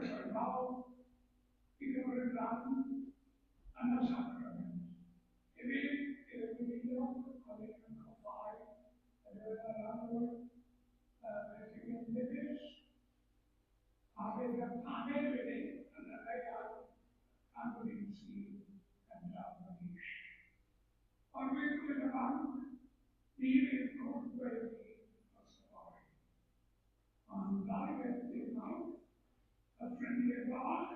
croeshoelol i gymryd rhan yn y sacrament. Hefyd, i'r gweinidog, oedd yn cofhau y diweddaranwyr beth yw'n ddifus, a bydd y panel wedyn yn y leiaf am bod ni'n sy'n yn dal yn eich. Ond dwi'n gwneud y banc, ni fydd gwrthweddi os y boi. Ond ddau beth yw'n nawr, y ffrindiau bach,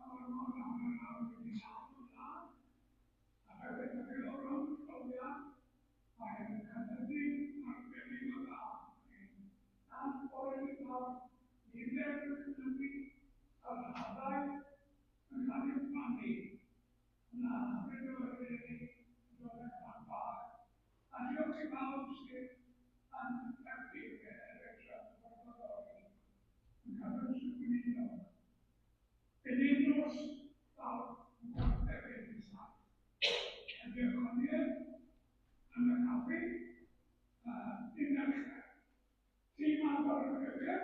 a mae'r mor am y nawr wedi salw dda, a hefyd y gyda'r rhwng profiad, mae yn cynyddu arbennig o dda. A'n boi nawr, nifer yn cynyddu ar haddau yn cael i'w plannu, yna rydw wedi dod yn rhan bach. A diolch i bawb sydd yn helpu eraill o'r gwybodaeth yn cynnwys y gweinidog. Yn unws fawr yn hefyd i saith. Yn diolchoniaeth yn y caffi, unelchau. Tîm agor y gyfer,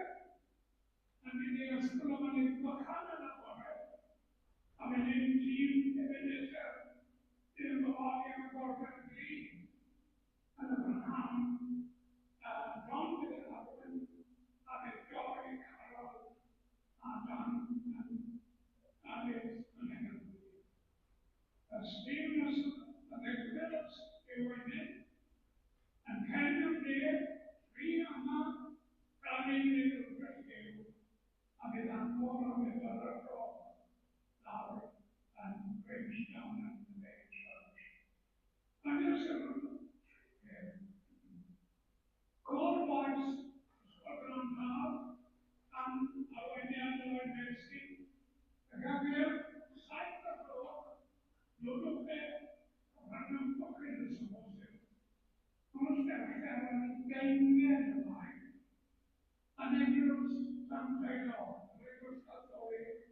yn mynd i ysgrifennu bychan yn y bore, a wedyn tîm ebenezer i'r gofodi am y gorffen glin yn y brynham, John Philip Arwyn, a bydd Joy Carol a Dan a bydd yn enw. Y Stevens yn Eglwys yw wedyn, yn pen y lle, tri yma, gan ein ddilgryd yw, a bydd anfon am efo'r ydro lawr yn Grangedown yn y Bay Church. Mae'n ysgrifennu Cor Boes, Ysgolon Haf, am arweiniad o Envesti, y gafir saith o gloch, nodwch rhan o bocyn y symosib. Mae'n ysgrifennu yn geiniad y blaen, yn eglwys San Pedro, yn eglwys Catholig,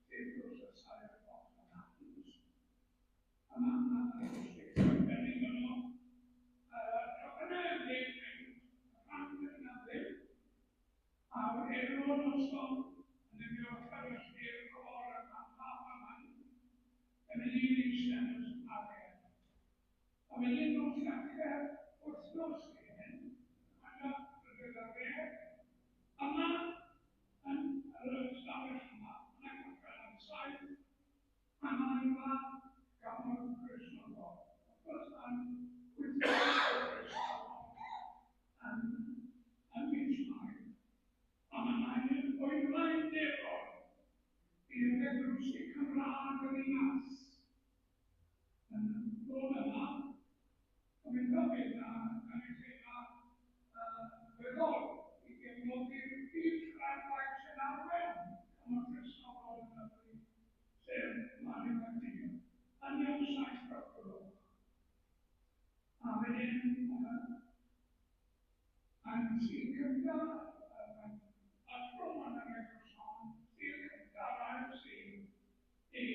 sydd wrth y saith o gloch yn Athens. Yna, yn bennig yno, yna ddim a erio'n ysgol yn ymwneud â'r ystyr cor ac am yma'n yn mynd i'n eisiau yn ysgrifennu. A wedyn nos Llachar wythnos hyn, yna rydych ar ddeg, yma yn yr ystafell yma, yna Llachar yn saith, yma yma gamol Cristnogol. Wrth yn wythnos o'r Cristnogol yn mis Mai. A mae'n oedlaen defol i'r eglwysi Cymraeg yn ei nas. Yn ddod yma, a mae'n gofyn gan ei teimlad weddol i gefnogi'r byd rhaid sy'n arwen am y Cristnogol yn Nghymru, sef Mari Magdalene, yn iawn saith o'r gloch. A wedyn, yn sy'n cyfgar, Adron yn yr eglwyson, sy'n cyfgar a'r sy'n ei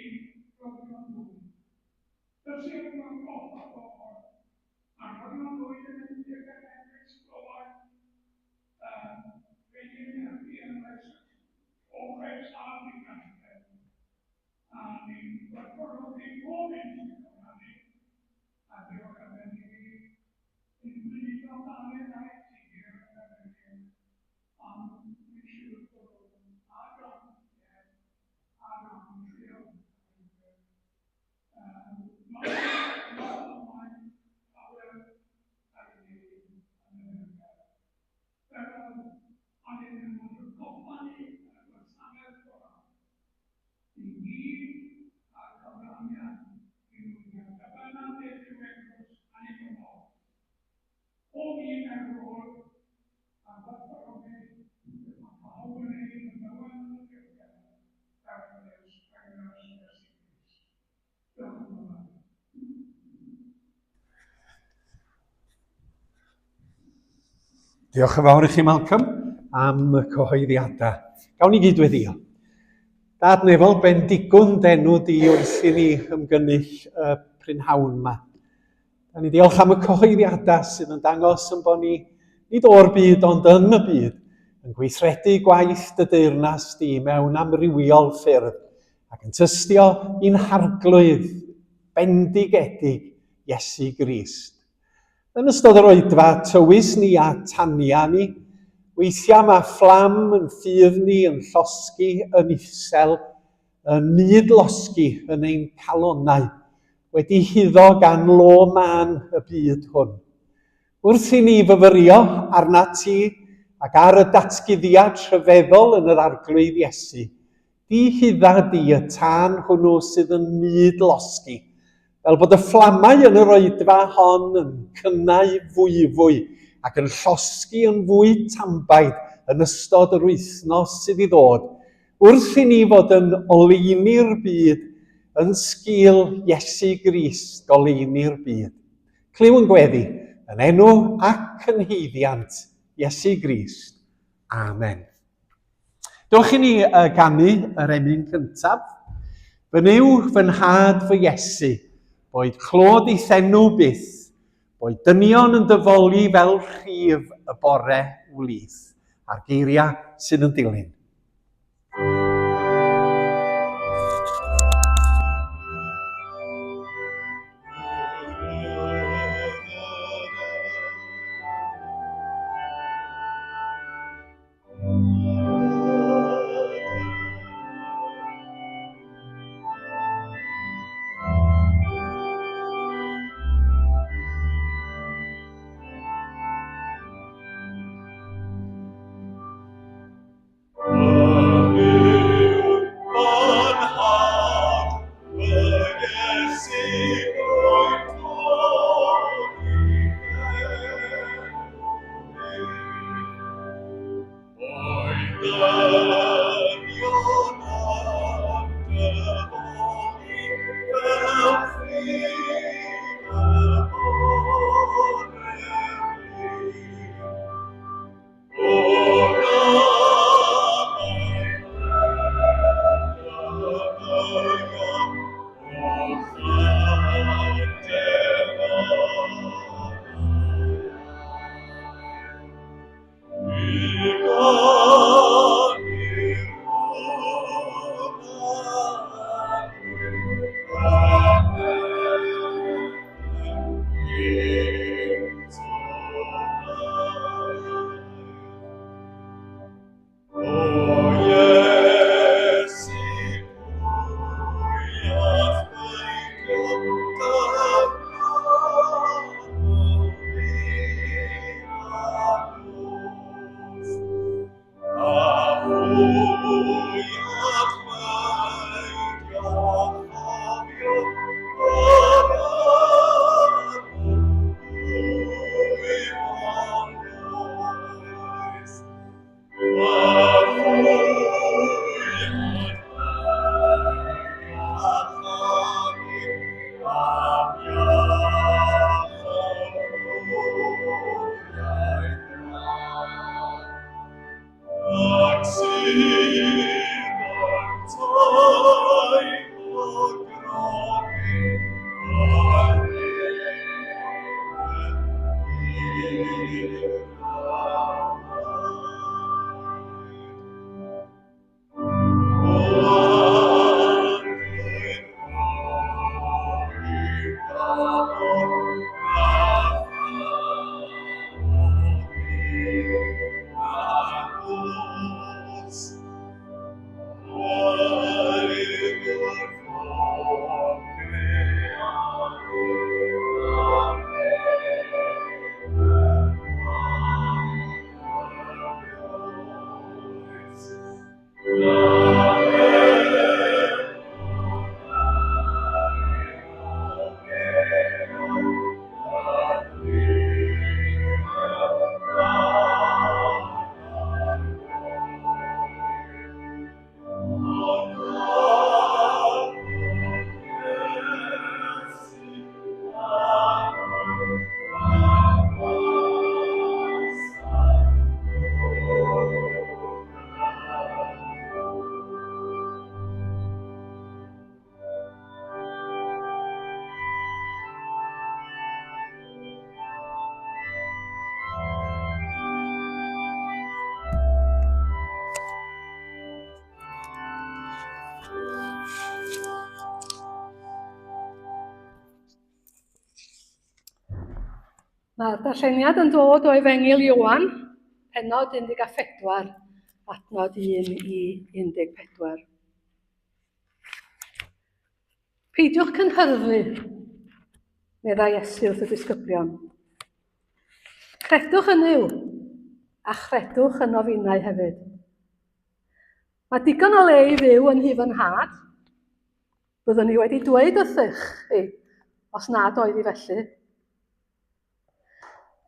rhodio'n ddwy. Dysy'n rhan goffa goffa, a rhodio'n ddwy yn mynd i'r genedlaeth global, wedyn helpu yn rhaid o chwes a ni'n gallu. A ni'n gwerthfawrogi bob un sy'n cyfrannu, a diolch am hynny i wneud o dalen a'i tir yn y byd. Ond dwi'n siŵr bod nhw'n agor trio. Mae'n awyr ar ei wneud yn y byd. Fel o'n i'n mynd o'r gofani yn y gwasanaeth gorau. I gyd a'r cyfraniad i nwyddiad. A dyna beth yw eglwys annibynnol. Pob un ar ôl a gwerthfawrogi mae pawb yn ei yn ymwneud yn y diwedd ar ynys Ynys Ynys. Diolch yn fawr. Diolch yn fawr i chi, Malcolm, am y cyhoeddiadau. Gawn ni gydweddio. Dad Nefel, bendigwn denw di wrth i ni ymgynnull y prynhawn yma. Da ni diolch am y cyhoeddiadau sydd yn dangos yn bod ni nid o'r byd ond yn y byd yn gweithredu gwaith dy deyrnas di mewn amrywiol ffyrdd, ac yn tystio i'n harglwydd bendigedig Iesu Grist. Yn ystod yr oedfa tywys ni a tania ni, weithiau mae fflam yn ffydd ni yn llosgi yn isel, yn mydlosgi yn ein calonnau, wedi hyddo gan lo man y byd hwn. Wrth i ni fyfyrio arna ti ac ar y datguddiad rhyfeddol yn yr arglwydd Iesu, di hydda di y tân hwnnw sydd yn mydlosgi, fel bod y fflamau yn yr oedfa hon yn cynnau fwy ac yn llosgi yn fwy tambaid yn ystod yr wythnos sydd i ddod, wrth i ni fod yn oleini'r byd yn sgil Iesu Grist goleini'r byd. Cliw yn gweddi, yn enw ac yn haeddiant Iesu Grist. Amen. Dewch i ni ganu yr emyn cyntaf. Fy niw fy nhad fy Iesu, boed clod ei thenw byth, boed dynion yn dyfoli fel rhif y bore wlydd, a'r geiriau sydd yn dilyn. Mae'r darlleniad yn dod o Efengyl Ioan, pennod 14, adnod 1 i 14. Peidiwch cynhyrfu, meddai Iesu wrth y disgyblion. Credwch yn yw, a chredwch yn o finnau hefyd. Mae digon o le i fyw yn hyf yn had. Byddwn ni wedi dweud wrthych chi, os nad oedd i felly.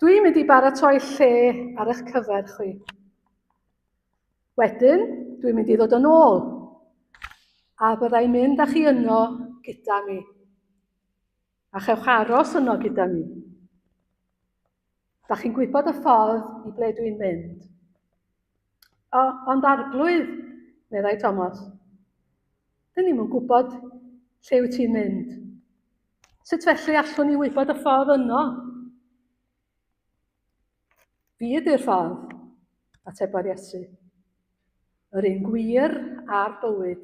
Dwi'n mynd i baratoi lle ar eich cyfer chi. Wedyn, dwi'n mynd i ddod yn ôl, a byddai'n mynd â chi yno gyda mi. A chewch aros yno gyda mi. Da chi'n gwybod y ffordd i ble dwi'n mynd. Ond arglwydd, meddai Thomas, dyn ni'n gwybod lle wyt ti'n mynd. Sut felly allwn ni wybod y ffordd yno? Fi ydy'r ffordd, atebodd Iesu. Yr un gwir a'r bywyd.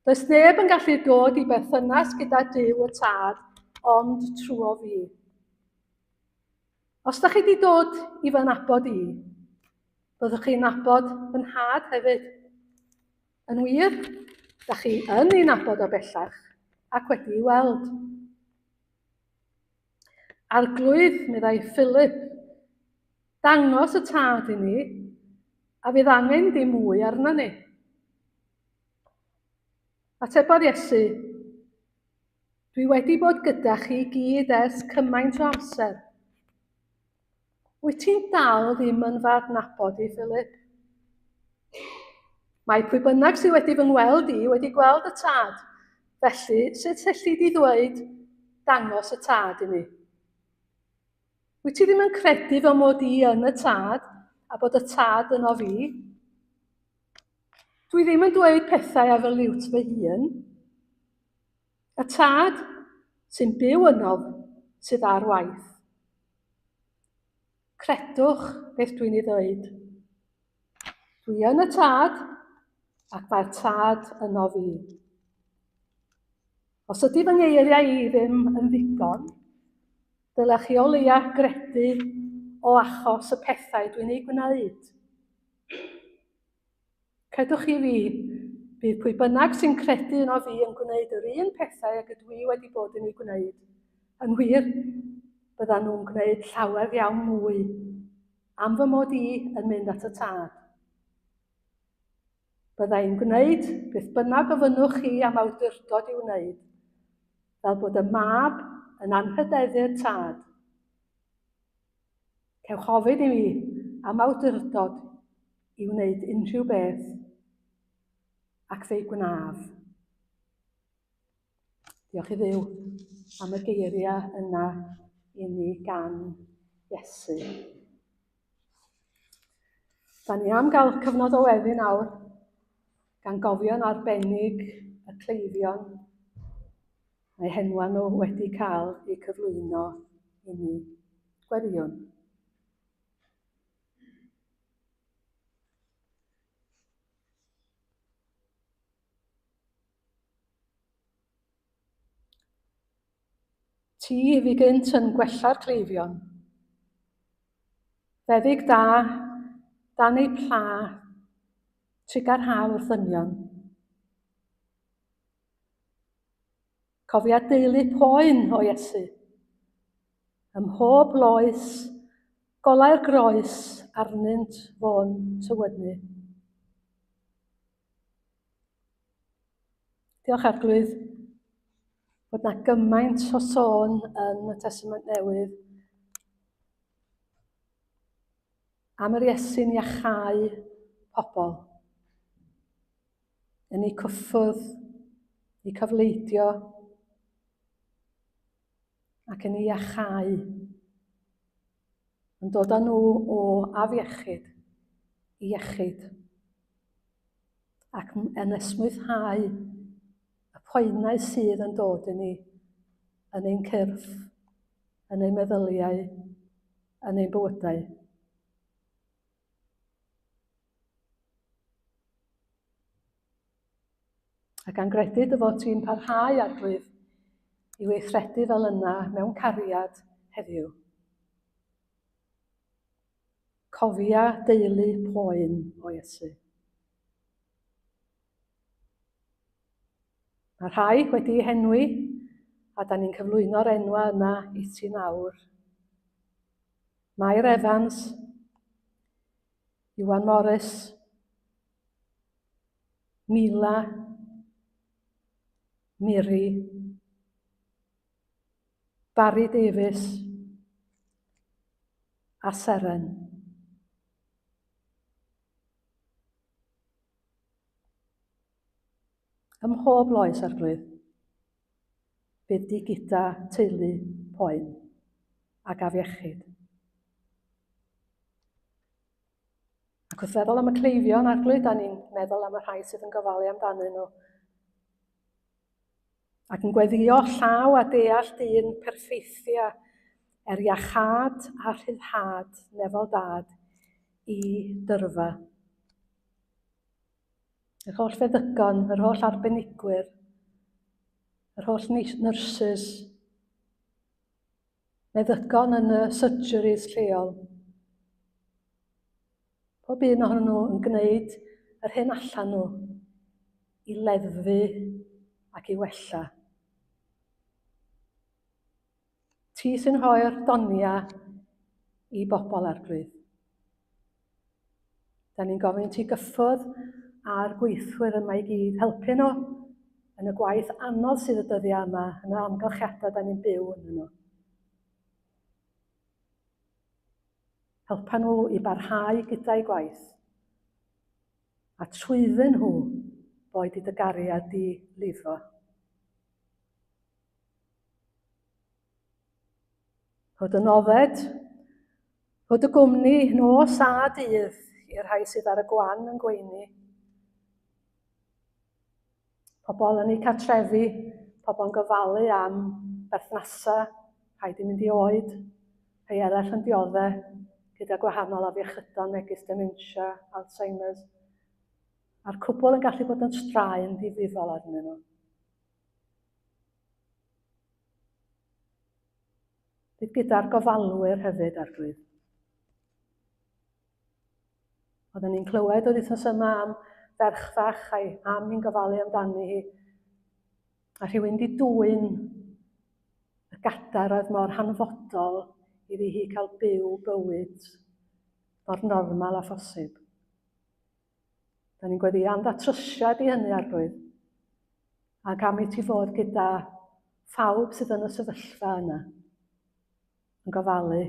Does neb yn gallu dod i berthynas gyda Duw y Tad, ond trwy fi. Os da chi wedi dod i fy nabod i, byddwch chi'n nabod fy nhad hefyd. Yn wir, da chi yn ei nabod o bellach ac wedi ei weld. Arglwydd, meddai Philip, dangos y Tad i ni, a fydd angen dim mwy arna ni. Atebodd Iesu, dwi wedi bod gyda chi gyd ers cymaint o amser. Wyt ti'n dal ddim yn fy adnabod i, Philip? Mae pwy bynnag sydd wedi fy ngweld i wedi gweld y Tad, felly sut elli di ddweud dangos y Tad i mi? Wyt ti ddim yn credu fy mod i yn y Tad a bod y Tad yno fi? Dwi ddim yn dweud pethau a fy liwt fy hun. Y Tad sy'n byw yno sydd ar waith. Credwch beth dwi'n ei ddweud. Dwi yn y Tad ac mae'r Tad yno fi. Os ydy fy ngeiriau i ddim yn ddigon, dylech chi o leia gredu o achos y pethau dwi'n ei gwneud. Credwch chi fi, bydd pwy bynnag sy'n credu yno fi yn gwneud yr un pethau ag ydw i wedi bod yn ei gwneud. Yn wir, byddan nhw'n gwneud llawer iawn mwy am fy mod i yn mynd at y Tad. Byddai'n gwneud beth bynnag o fynnwch chi am awdurdod i'w wneud, fel bod y mab yn anrhydeddu'r Tad. Cewch ofyn i mi am awdurdod i wneud unrhyw beth, ac fe'i gwnaf. Diolch i Dduw am y geiriau yna i ni gan Iesu. Da ni am gael cyfnod o weddi nawr, gan gofio'n arbennig y cleifion mae henwa nhw wedi cael eu cyflwyno i ni. Gwiriwn. Ti fi gynt yn gwella'r cleifion. Feddyg da, dan ei pla, trigar haw wrth ddynion. Cofia deulu poen o Iesu. Ym mhob loes, golau'r groes arnynt fo'n tywynu. Diolch Arglwydd, bod na gymaint o sôn yn y Testament Newydd am yr Iesu'n iachau pobl, yn eu cyffwrdd, eu cyfleidio, ac yn eu iachau, yn dod â nhw o afiechyd i iechyd, ac yn esmwythau y poenau sydd yn dod i ni yn ein cyrff, yn ein meddyliau, yn ein bywydau. Ac am gredu dy fod ti'n parhau Arglwydd i weithredu fel yna mewn cariad heddiw. Cofia deulu poen o Iesu. Mae rhai wedi henwi, a da ni'n cyflwyno'r enwa yna i ti nawr. Mair Evans, Iwan Morris, Mila, Miri, Barry Davies a Seren. Ym mhob loes arglwydd, bydd di gyda teulu poen ac afiechyd. Ac wrth feddwl am y cleifion arglwydd, da ni'n meddwl am y rhai sydd yn gofalu amdanyn nhw. Ac yn gweddio llaw a deall dyn perffeithia iachad a rhyddhad nefel dad i dyrfa. Yr holl feddygon, yr holl arbenigwyr, yr holl nurses, meddygon yn y surgeries lleol. Pob un ohonyn nhw yn gwneud yr hyn allan nhw i leddfu ac i wella. Ti sy'n rhoi'r donia i bobl arglwydd. Da ni'n gofyn ti gyffwrdd a'r gweithwyr yma i gyd, helpu nhw yn y gwaith anodd sydd y dyddiau yma, yn y amgylchiadau da ni'n byw yn nhw. Helpa nhw i barhau gyda'i gwaith, a trwyddyn nhw boed i dy gariad di lifo. Rhod y nodded, rhod y gwmni nos a dydd i'r rhai sydd ar y gwan yn gweini. Pobl yn eu cartrefi, pobl yn gofalu am berthnasau, rhai di mynd i oed, rhai eraill yn dioddau, gyda gwahanol afiechydon megis dementia, Alzheimer's. A'r cwbl yn gallu bod yn straen ddifrifol arnyn nhw. Bydd gyda'r gofalwyr hefyd arglwydd. Oedden ni'n clywed oedd wythnos yma am ferch fach a'i am hi'n gofalu amdani hi. A rhywun di dwyn y gadar oedd mor hanfodol iddi hi cael byw bywyd mor normal a phosib. Da ni'n gweddi am ddatrysiad i hynny arglwydd. Ac am i ti fod gyda phawb sydd yn y sefyllfa yna yn gofalu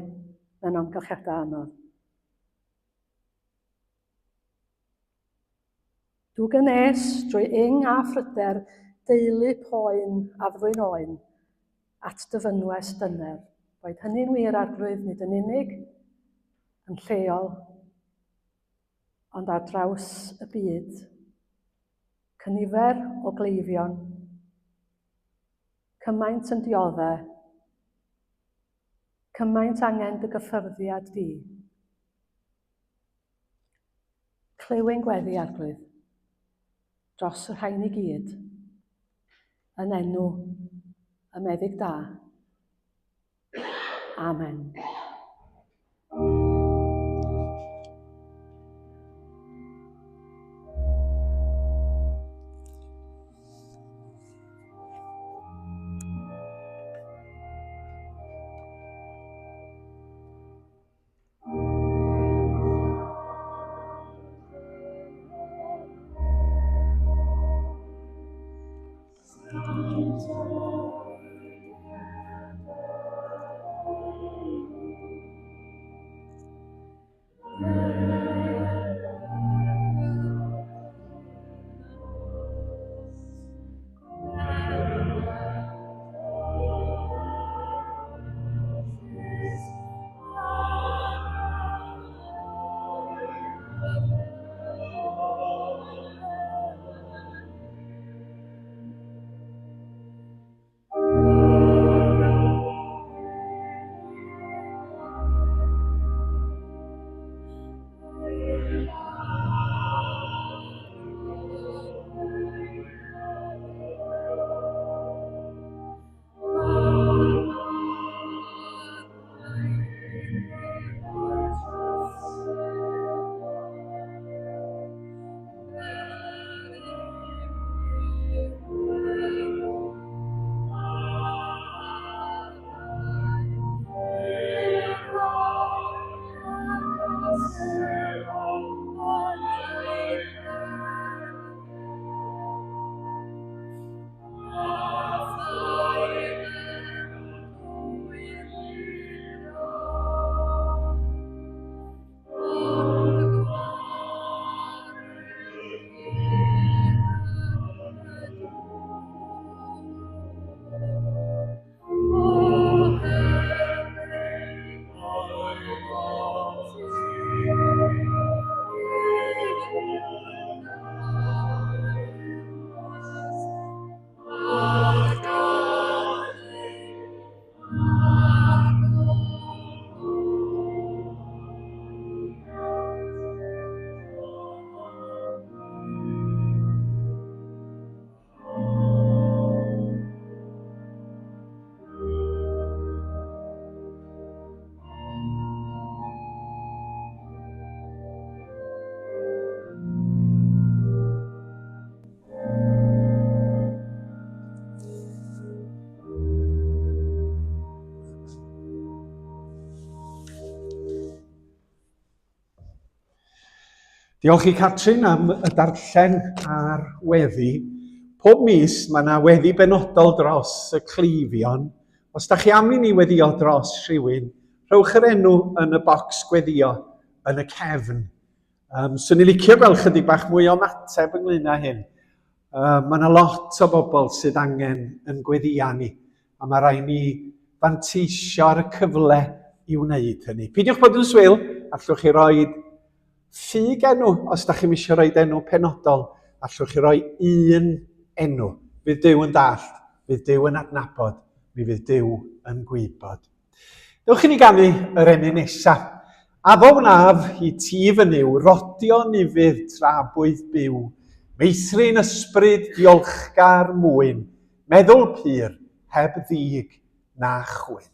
mewn amgylchiadau anodd. Dw gynes drwy ing a phryder deulu poen a ddwyn oen at dyfynwes dyner. Boed hynny'n wir arglwydd nid yn unig yn lleol, ond ar draws y byd. Cynifer o gleifion, cymaint yn dioddau, cymaint angen dy gyffyrddiad di. Clywyn gweddi arglwydd dros y rhain i gyd, yn enw y meddyg da. Amen. Diolch i Catrin am y darllen ar weddi. Pob mis mae yna weddi benodol dros y cleifion. Os da chi am i ni weddio dros rhywun, rhowch yr enw yn y bocs gweddio yn y cefn. Swn i'n licio gweld chydig bach mwy o mateb ynglyn â hyn. Mae yna lot o bobl sydd angen yn gweddio ni, a mae rai ni fanteisio ar y cyfle i wneud hynny. Peidiwch bod yn swyl, allwch chi roi ffug enw, os da chi'n eisiau rhoi enw penodol, allwch chi roi un enw. Fydd Duw yn dallt, fydd Duw yn adnabod, mi fydd Duw yn gwybod. Dewch i ni ganu yr emyn nesaf. Afo wnaf i ti fy niw, rodio ni fydd trabwydd byw, meithrin ysbryd diolchgar mwyn, meddwl pyr, heb ddig na chwyn.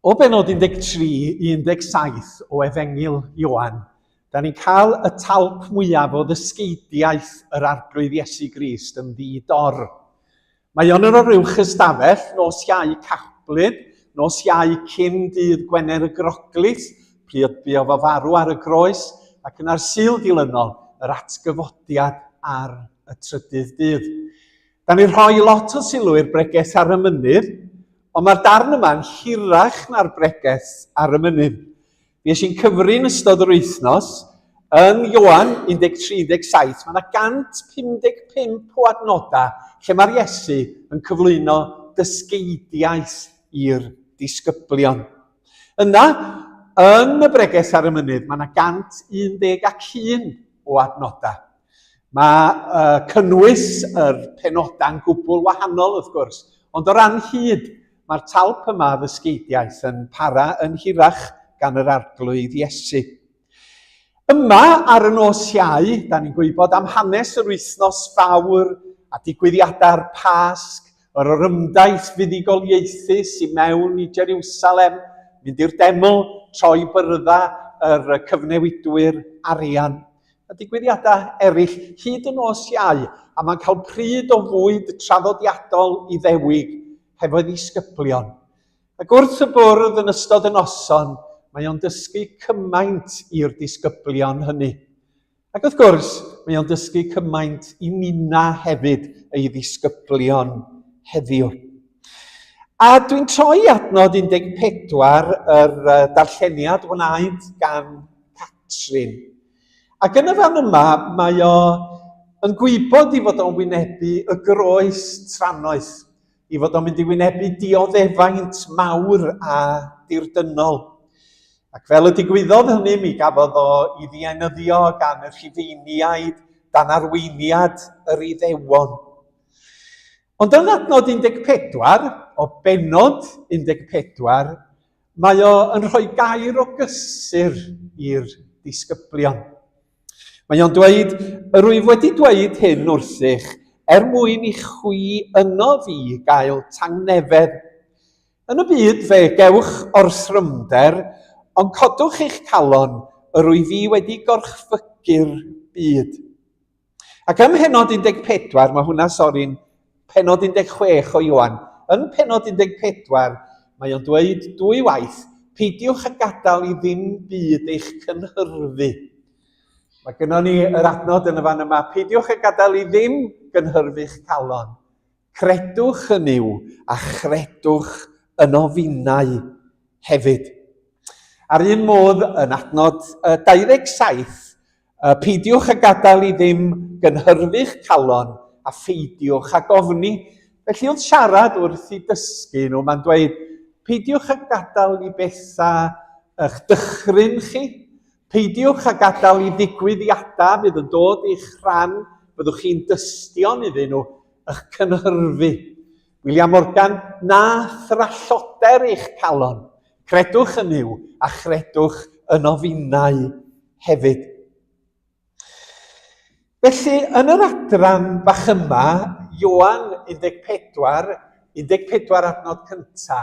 O benod 13 i 17 o Efengil Ioan, da ni'n cael y talp mwyaf o ddysgeidiaeth yr arglwydd Iesu Grist yn ddi-dor. Mae o'n yr rywch ystafell, nos Iau Cablyd, nos Iau cyn dydd Gwener y Groglith, pryd bu o farw ar y groes, ac yn ar Sul dilynol, yr atgyfodiad ar y trydydd dydd. Da ni'n rhoi lot o sylw i'r bregeth ar y mynydd, ond mae'r darn yma'n hirach na'r bregeth ar y mynydd. Mi eisiau'n cyfri'n ystod yr wythnos, yn Ioan 13-17, mae yna 155 o adnodau lle mae'r Iesu yn cyflwyno dysgeidiaeth i'r disgyblion. Yna, yn y breges ar y mynydd, mae yna 111 o adnodau. Mae cynnwys yr penodau'n gwbl wahanol, wrth gwrs, ond o ran hyd, mae'r talp yma ddysgeidiaeth yn para yn hirach gan yr arglwydd Iesu. Yma ar y nos Iau, da ni'n gwybod am hanes yr wythnos fawr a digwyddiadau'r Pasg, yr orymdaith fuddugoliaethus i mewn i Jerusalem, mynd i'r deml, troi byrddau yr cyfnewidwyr arian. A digwyddiadau eraill hyd y nos Iau, a mae'n cael pryd o fwyd traddodiadol i ddewig hefo ddisgyblion. Ac wrth y bwrdd yn ystod y noson, mae o'n dysgu cymaint i'r disgyblion hynny. Ac wrth gwrs, mae o'n dysgu cymaint i nina hefyd ei ddisgyblion heddiw. A dwi'n troi adnod 14 yr darlleniad wnaed gan Catrin. Ac yn y fan yma, mae o yn gwybod i fod o'n wynebu y groes trannoeth, i fod o'n mynd i wynebu dioddefaint mawr a dirdynol. Ac fel y digwyddodd hynny, mi gafodd o i ddienyddio gan y Rhufeiniaid dan arweiniad yr Iddewon. Ond yn adnod 14, o benod 14, mae o yn rhoi gair o gysur i'r disgyblion. Mae o'n dweud, rwyf wedi dweud hyn wrthych mwyn i chwi yno fi gael tangnefedd. Yn y byd fe gewch orthrymder, ond codwch eich calon rwyf fi wedi gorchfygu'r byd. Ac ym Pennod 14, mae hwnna Pennod 16 o Ioan. Yn Pennod 14, mae o'n dweud 2 waith, peidiwch a gadael i ddim byd eich cynhyrfu. Mae gennym ni yr adnod yn y fan yma, peidiwch a gadael i ddim gynhyrfu'ch calon. Credwch yn yw a chredwch yn ofinnau hefyd. Ar un modd yn adnod 27, peidiwch a gadael i ddim gynhyrfu'ch calon a pheidiwch a gofni. Felly wrth siarad wrth i dysgu nhw, mae'n dweud, peidiwch a gadael i bethau eich dychryn chi, peidiwch a gadael i ddigwyddiadau fydd yn dod i'ch rhan, byddwch chi'n dystion iddyn nhw eich cynhyrfu. William Morgan, na thralloder eich calon, credwch yn yw a chredwch yn ofinnau hefyd. Felly, yn yr adran bach yma, Ioan 14 adnod cynta,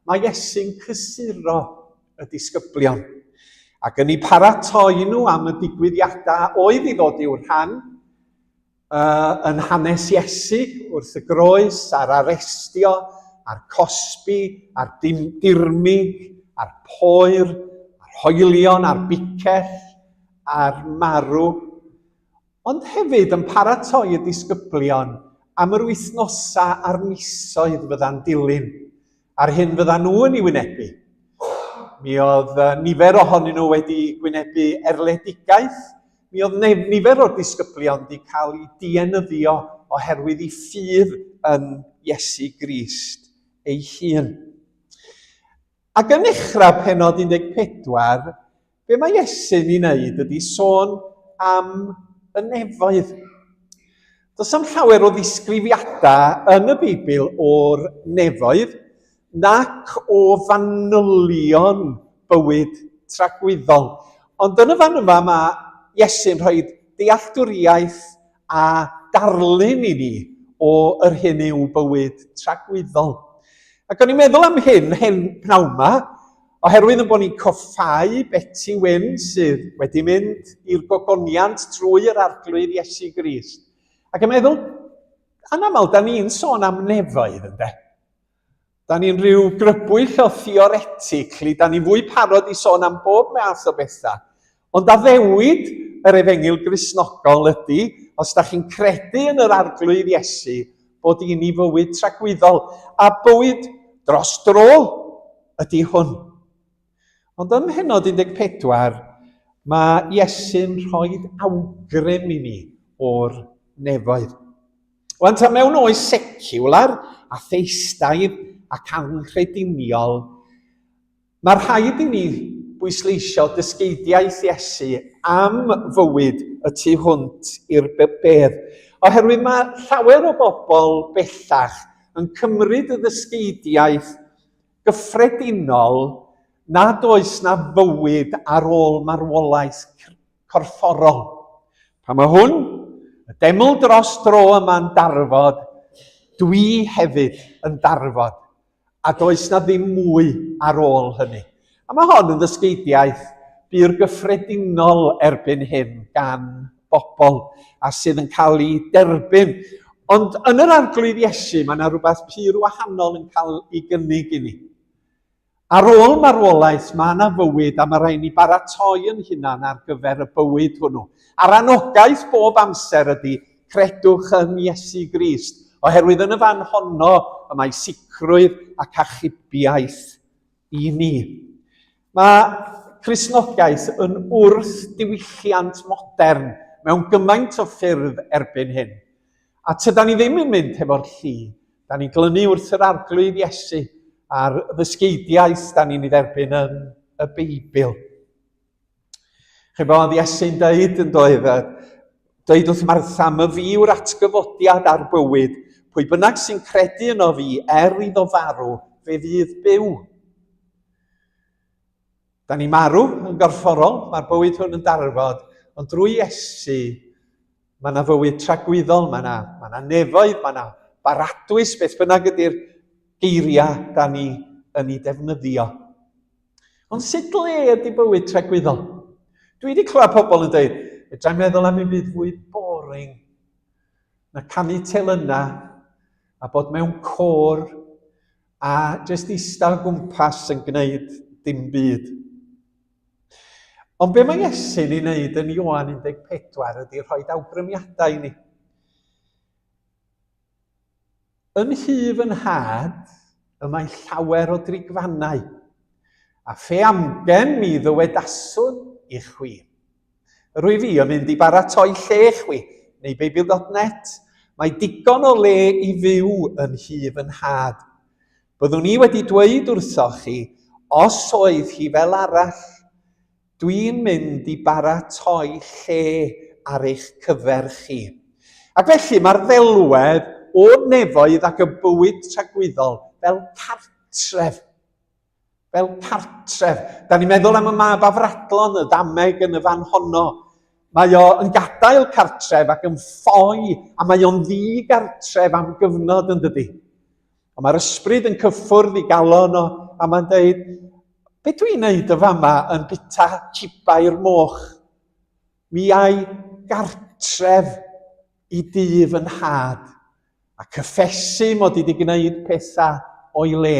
mae Iesu'n cysuro y disgyblion. Ac yn eu paratoi nhw am y digwyddiadau oedd i ddod i'w rhan, yn hanes Iesu wrth y groes, a'r arestio, a'r cosbi, a'r dirmig, a'r poer, a'r hoelion, a'r bicell, a'r marw. Ond hefyd yn paratoi y disgyblion am yr wythnosau a'r misoedd fydda'n dilyn, a'r hyn fydda'n nhw yn ei wynebu. Mi oedd nifer ohonyn nhw wedi gwynebu erledigaeth, mi oedd nifer o'r disgyblion wedi cael ei dienyddio oherwydd ei ffydd yn Iesu Grist ei hun. Ac yn uchaf Pennod 14, be mae Iesu'n ei wneud ydy sôn am y nefoedd. Does am llawer o ddisgrifiadau yn y Beibl o'r nefoedd, nac o fanylion bywyd tragwyddol. Ond yn y fan yma mae Iesu'n rhoi dealltwriaeth a darlun i ni o yr hyn yw bywyd tragwyddol. Ac o'n i'n meddwl am hyn pnawn yma, oherwydd yn bod ni'n coffau Betty Wyn sydd wedi mynd i'r gogoniant trwy'r arglwydd Iesu Grist. Ac yn meddwl, anaml, da ni'n sôn am nefoedd, ynddo? Da ni'n rhyw grybwyll o theoretic, da ni'n fwy parod i sôn am bob math o bethau. Ond a ddewid yr Efengyl Gristnogol ydy, os da chi'n credu yn yr arglwydd Iesu, bod hi'n ei fywyd tragwyddol, a bywyd dros dro ydy hwn. Ond ym Pennod 14, mae Iesu'n rhoi awgrym i ni o'r nefoedd. Wan ta mewn oes seciwlar a theistaidd ac anghrediniol, Mae rhaid i ni bwysleisio dysgeidiaeth Iesu am fywyd y tu hwnt i'r bedd. Oherwydd mae llawer o bobl bellach yn cymryd y ddysgeidiaeth gyffredinol nad oes na fywyd ar ôl marwolaeth corfforol. Pa mae hwn, y deml dros dro yma'n darfod, dwi hefyd yn darfod. A does na ddim mwy ar ôl hynny. A mae hon yn ddysgeidiaeth byr gyffredinol erbyn hyn gan bobl a sydd yn cael ei derbyn. Ond yn yr arglwydd Iesu, mae yna rhywbeth pur wahanol yn cael ei gynnig i ni. Ar ôl marwolaeth, mae yna fywyd a mae rhaid ni baratoi yn hunan ar gyfer y bywyd hwnnw. A'r anogaeth bob amser ydy credwch yn Iesu Grist. Oherwydd yn y fan honno y mae sicrwydd ac achubiaeth i ni. Mae Cristnogaeth yn wrth diwylliant modern mewn gymaint o ffyrdd erbyn hyn. A tydan ni ddim yn mynd hefo'r lli. Da ni'n glynu wrth yr arglwydd Iesu a'r ddysgeidiaeth da ni'n ei dderbyn yn y Beibl. Chybodd Iesu'n dweud yn dweud wrth Martha, my fi yw'r atgyfodiad ar bywyd, pwy bynnag sy'n credu yno fi iddo farw, fe fydd byw. Da ni marw yn gorfforol, mae'r bywyd hwn yn darfod, ond drwy Iesu, mae yna fywyd tragwyddol, mae yna nefoedd, mae yna baradwys, beth bynnag ydy'r geiriau da ni yn ei defnyddio. Ond sut le ydy bywyd tragwyddol? Dwi wedi clywed pobl yn dweud, fedrai'n meddwl am ei byd fwy boring, na canu telynna, a bod mewn côr a jyst eistedd o gwmpas yn gwneud dim byd. Ond be mae Iesu'n ei wneud yn Ioan 14 ydy rhoi awgrymiadau i ni. Yn hyf yn had, y mae llawer o drigfannau, a phe amgen mi ddywedaswn i chwi. Rwy fi yn mynd i baratoi lle chwi, neu Beibl.net, mae digon o le i fyw yn hyf yn had. Byddwn ni wedi dweud wrtho chi, os oedd hi fel arall, dwi'n mynd i baratoi lle ar eich cyfer chi. Ac felly mae'r ddelwedd o nefoedd ac y bywyd tragwyddol fel cartref. Fel cartref. Da ni'n meddwl am y mab Afradlon, y dameg yn y fan honno. Mae o yn gadael cartref ac yn ffoi, a mae o'n ddigartref am gyfnod yn dydy. A mae'r ysbryd yn cyffwrdd i galon o, a mae'n dweud, be dwi'n neud y fama yn bita cibau'r moch? Mi ai gartref i dyf yn had, a cyffesu mod i wedi gwneud pethau o'i le.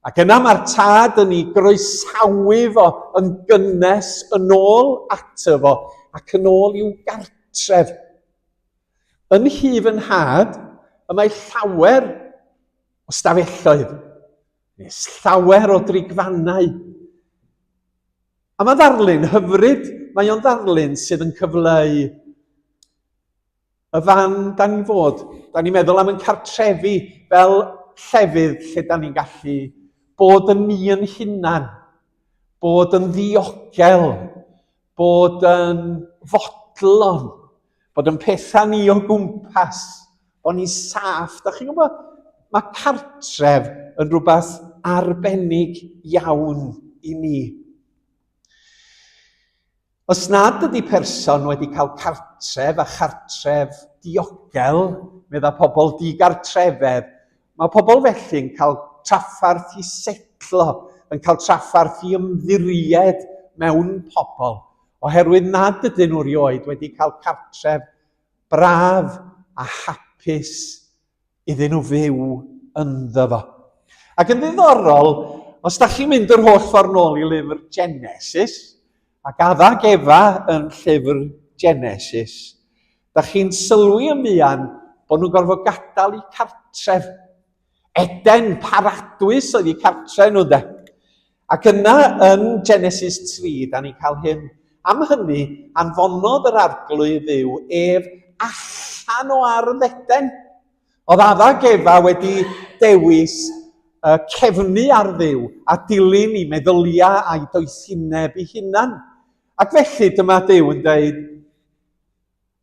Ac yna mae'r tad yn ei groesawu fo yn gynnes yn ôl ato fo, ac yn ôl i'w gartref. Yn hyf yn had, y mae llawer o stafelloedd, llawer o drigfannau. A mae ddarlun hyfryd, mae o'n ddarlun sydd yn cyfleu y fan da ni'n fod. Da ni'n meddwl am yn cartrefi fel llefydd lle da ni'n gallu bod yn ni yn hunan, bod yn ddiogel, bod yn fodlon, bod yn pethau ni o gwmpas, bod ni'n saff. Da chi'n gwybod, mae cartref yn rhywbeth arbennig iawn i ni. Os nad ydy person wedi cael cartref a chartref diogel, meddwl pobl digartrefedd, mae pobl felly'n cael traffarth i setlo, yn cael traffarth i ymddiried mewn pobl, oherwydd nad ydyn nhw rioed wedi cael cartref braf a hapus iddyn nhw fyw ynddo fo. Ac yn ddiddorol, os da chi'n mynd yr holl ffordd nôl i lyfr Genesis, ac addag Efa yn llyfr Genesis, da chi'n sylwi yn fuan bod nhw'n gorfod gadael eu cartref. Eden paradwys oedd eu cartref nhw de. Ac yna yn Genesis 3, da ni'n cael hyn. Am hynny, anfonodd yr arglwydd Dduw ef allan o ardd Eden. Oedd addag Efa wedi dewis cefnu ar ddiw a dilyn i meddyliau a'i doethineb ei hunan. Ac felly dyma Duw yn dweud,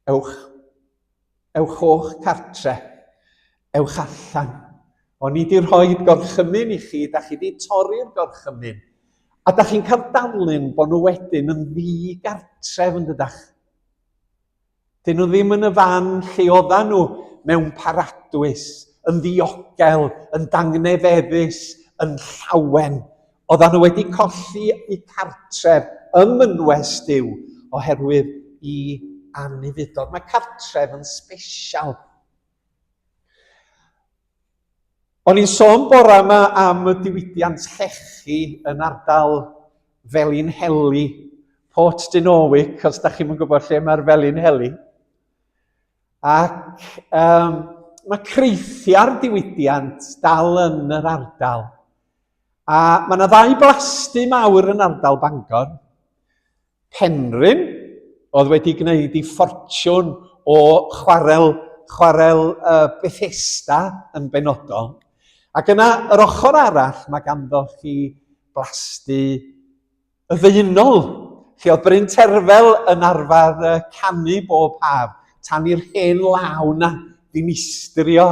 ewch o'ch cartre, ewch allan. O'n i wedi rhoi gorchymyn i chi, da chi wedi torri'r gorchymyn. A da chi'n cael darlun bod nhw wedyn yn ddi-gartref yn dydach. Dyn nhw ddim yn y fan lle oedden nhw mewn paradwys, yn ddiogel, yn dangnefeddus, yn llawen. Oedden nhw wedi colli eu cartref ym mynwes Duw oherwydd i anifydod. Mae cartref yn sbesial. O'n i'n sôn bore yma am y diwydiant llechi yn ardal Felinheli, Port Dynolic, os da chi'n gwybod lle mae'r Felinheli. Ac mae creithiau'r diwydiant dal yn yr ardal. A mae yna 2 blasty mawr yn ardal Bangor. Penrhyn, oedd wedi gwneud ei ffortiwn o chwarel Bethesda yn benodol. Ac yna, yr ochr arall, mae ganddo chi blasty y Ddeunol, lle oedd Bryn Terfel yn arfer canu bob haf, tan i'r hen law na ddinistrio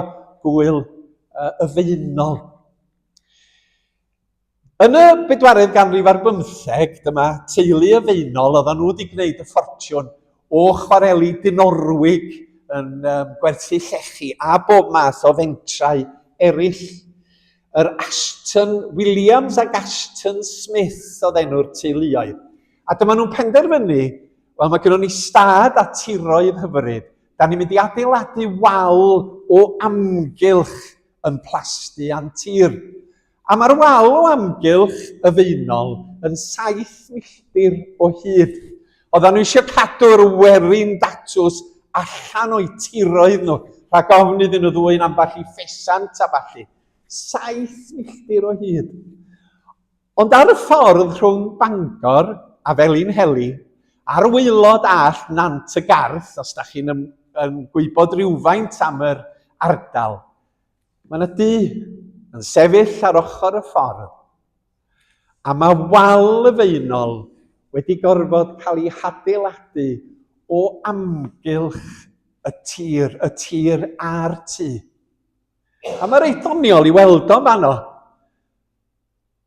gwyl y Ddeunol. Yn y 14th ganrif ar 15, dyma teulu y Ddeunol, oedden nhw wedi gwneud y ffortiwn o chwareli dinorwig yn gwerthu llechi a bob math o fentrau eraill. Yr Ashton Williams ac Ashton Smith oedd enw'r teuluoedd. A dyma nhw'n penderfynu, wel mae gennym ni stad a tiroedd hyfryd. Da ni'n mynd i adeiladu wal o amgylch yn plasty a'n tir. A mae'r wal o amgylch y Ddeunol yn 7 milltir o hyd. Oedden nhw eisiau cadw'r werin datws allan o'i tiroedd nhw, rhag ofn iddyn nhw ddwy'n ambell i ffesant a balli. 7 milltir o hyd. Ond ar y ffordd rhwng Bangor a Felinheli, ar waelod all Nant y Garth, os da chi'n gwybod rhywfaint am yr ardal, mae yna dŷ yn sefyll ar ochr y ffordd. A mae wal y Ddeunol wedi gorfod cael ei hadeiladu o amgylch y tir a'r tŷ. A mae reit ddoniol i weld o'n fanno.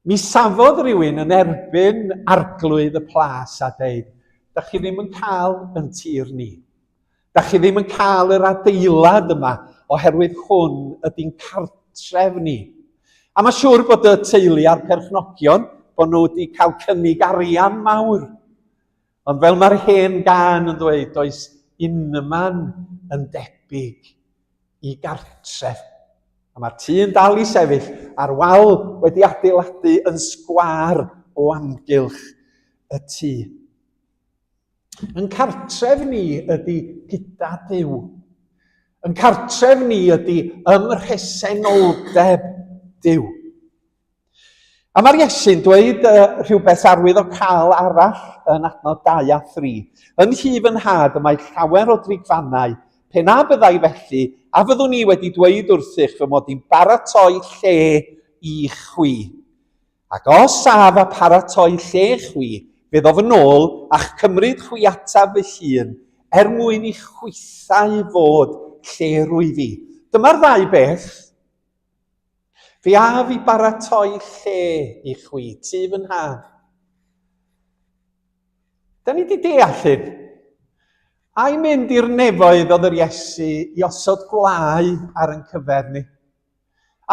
Mi safodd rhywun yn erbyn arglwydd y plas a dweud, da chi ddim yn cael yn tir ni. Da chi ddim yn cael yr adeilad yma oherwydd hwn ydy'n cartref ni. A mae siŵr bod y teulu a'r perchnogion bod nhw wedi cael cynnig arian mawr. Ond fel mae'r hen gân yn dweud, does unman yn debyg i gartref. A mae'r tŷ yn dal i sefyll a'r wal wedi adeiladu yn sgwâr o amgylch y tŷ. Yn cartref ni ydy gyda Duw. Yn cartref ni ydy ymhresenoldeb Duw. A mae'r Iesu'n dweud rhywbeth arwyddocaol arall yn adnod 2 a 3. Yn hif yn had y mae llawer o drigfannau, pe na byddai felly, a fyddwn ni wedi dweud wrthych fy mod i'n baratoi lle i chwi. Ac os saf a paratoi lle chwi, fydd o fy nôl a'ch cymryd chwi ataf fy hun, mwyn i chwythau fod lle rwy fi. Dyma'r 2 beth. Fi a fi baratoi lle i chwi, ti fy nhad. Da ni wedi deall hyn. A'i mynd i'r nefoedd oedd yr Iesu i osod gwlau ar yn cyfer ni.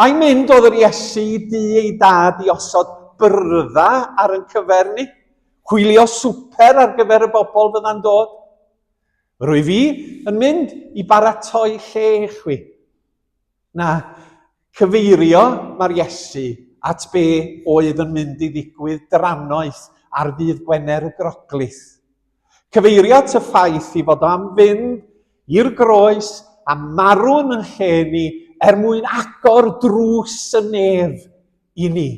A'i mynd oedd yr Iesu i dŷ ei dad i osod byrddau ar yn cyfer ni. Chwilio swper ar gyfer y bobl fydda'n dod. Rwy fi yn mynd i baratoi lle chwi. Na, cyfeirio mae'r Iesu at be oedd yn mynd i ddigwydd drannoeth ar ddydd Gwener y Groglith. Cyfeirio at y ffaith i fod am fynd i'r groes a marw yn lle ni mwyn agor drws y nef i ni.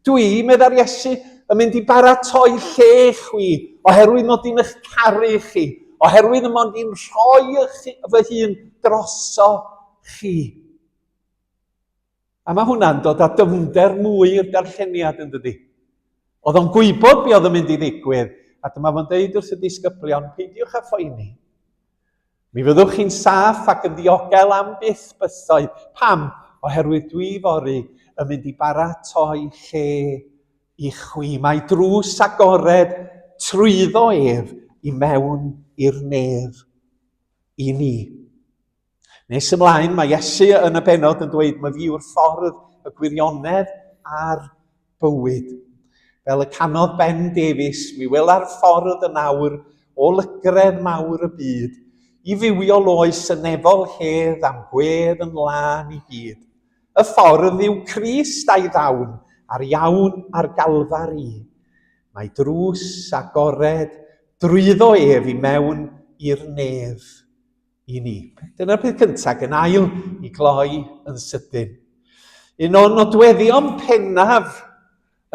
Dwi, medda'r Iesu, yn mynd i baratoi lle chwi oherwydd mod i'n eich caru chi, oherwydd mod i'n rhoi fy hun droso chi. A mae hwnna'n dod â dyfnder mwy i'r darlleniad yn dydi. Oedd o'n gwybod be oedd yn mynd i ddigwydd, a dyma fo'n deud wrth y disgyblion, peidiwch â phoeni. Mi fyddwch chi'n saff ac yn ddiogel am byth bythoedd. Pam? Oherwydd dwi fori yn mynd i baratoi lle i chwi. Mae drws agored trwyddo ef i mewn i'r nef i ni. Nes ymlaen, mae Iesu yn y benod yn dweud, mae fi yw'r ffordd, y gwirionedd a'r bywyd. Fel y canodd Ben Davies, mi wyla'r ffordd yn awr o lygredd mawr y byd, i fywio loes y nefol hedd am gwedd yn lan i gyd. Y ffordd yw Crist a'i ddawn, a'r iawn a'r galfari. Mae drws agored drwyddo ef i mewn i'r nef i ni. Dyna'r peth cyntaf, yn ail i gloi yn sydyn. Un o'n nodweddion pennaf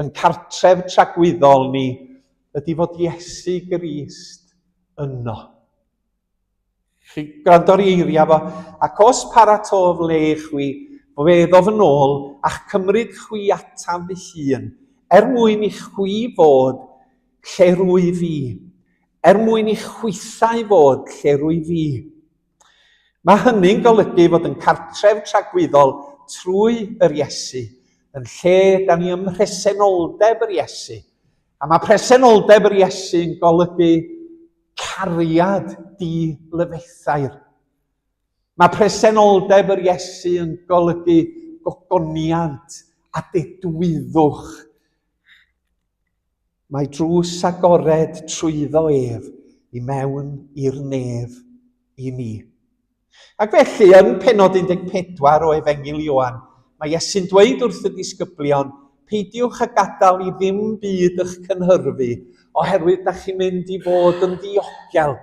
yn cartref tragwyddol ni ydy fod Iesu Grist yno. Chi gwrando'r eiria fo, ac os paratof le chwi, feddof yn ôl a'ch cymryd chwi ataf fy hun, mwyn i chwi fod lle rwy fi, mwyn i chwithau fod lle rwy fi. Mae hynny'n golygu fod yn cartref tragwyddol trwy yr Iesu, yn lle da ni ym mhresenoldeb yr Iesu. A mae presenoldeb yr Iesu yn golygu cariad di-lyfethair. Mae presenoldeb yr Iesu yn golygu gogoniant a dedwyddwch. Mae drws agored trwyddo ef i mewn i'r nef i ni. Ac felly, yn pennod 14 o Efengil Ioan, mae Iesu'n dweud wrth y disgyblion, peidiwch a gadael i ddim byd eich cynhyrfu, oherwydd da chi'n mynd i fod yn ddiogel.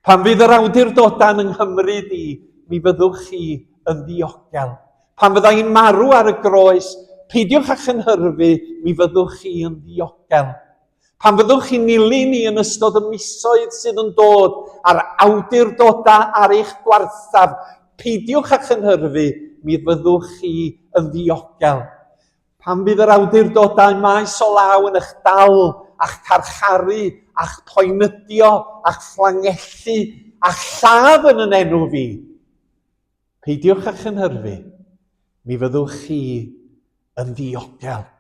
Pan fydd yr awdurdodau'n yng di, mi fyddwch chi yn ddiogel. Pan fydda i'n marw ar y groes, peidiwch a chynhyrfu, mi fyddwch chi yn ddiogel. Pan fyddwch chi'n nilyn ni yn ystod y misoedd sydd yn dod a'r awdurdodau ar eich gwarthaf, peidiwch a chynhyrfu, mi fyddwch chi yn ddiogel. Pan fydd yr awdurdodau maes o law yn eich dal, a'ch carcharu, a'ch poenydio, a'ch fflangellu, a'ch lladd yn yn enw fi, peidiwch a chynhyrfu, mi fyddwch chi yn ddiogel.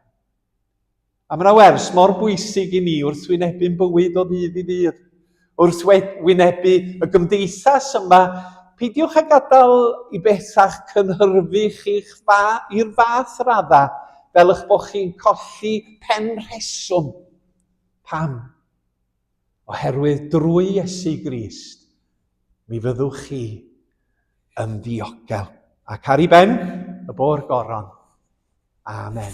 A mae yna wers mor bwysig i ni wrth wynebu'n bywyd o ddydd i ddydd. Wrth wynebu y gymdeithas yma, peidiwch a gadael i bethach cynhyrfu chi'ch i'r fath radda, fel eich bod chi'n colli pen rheswm. Pam? Oherwydd drwy Iesu Grist, mi fyddwch chi yn ddiogel. Ac ar ei ben, y bôr goron. Amen.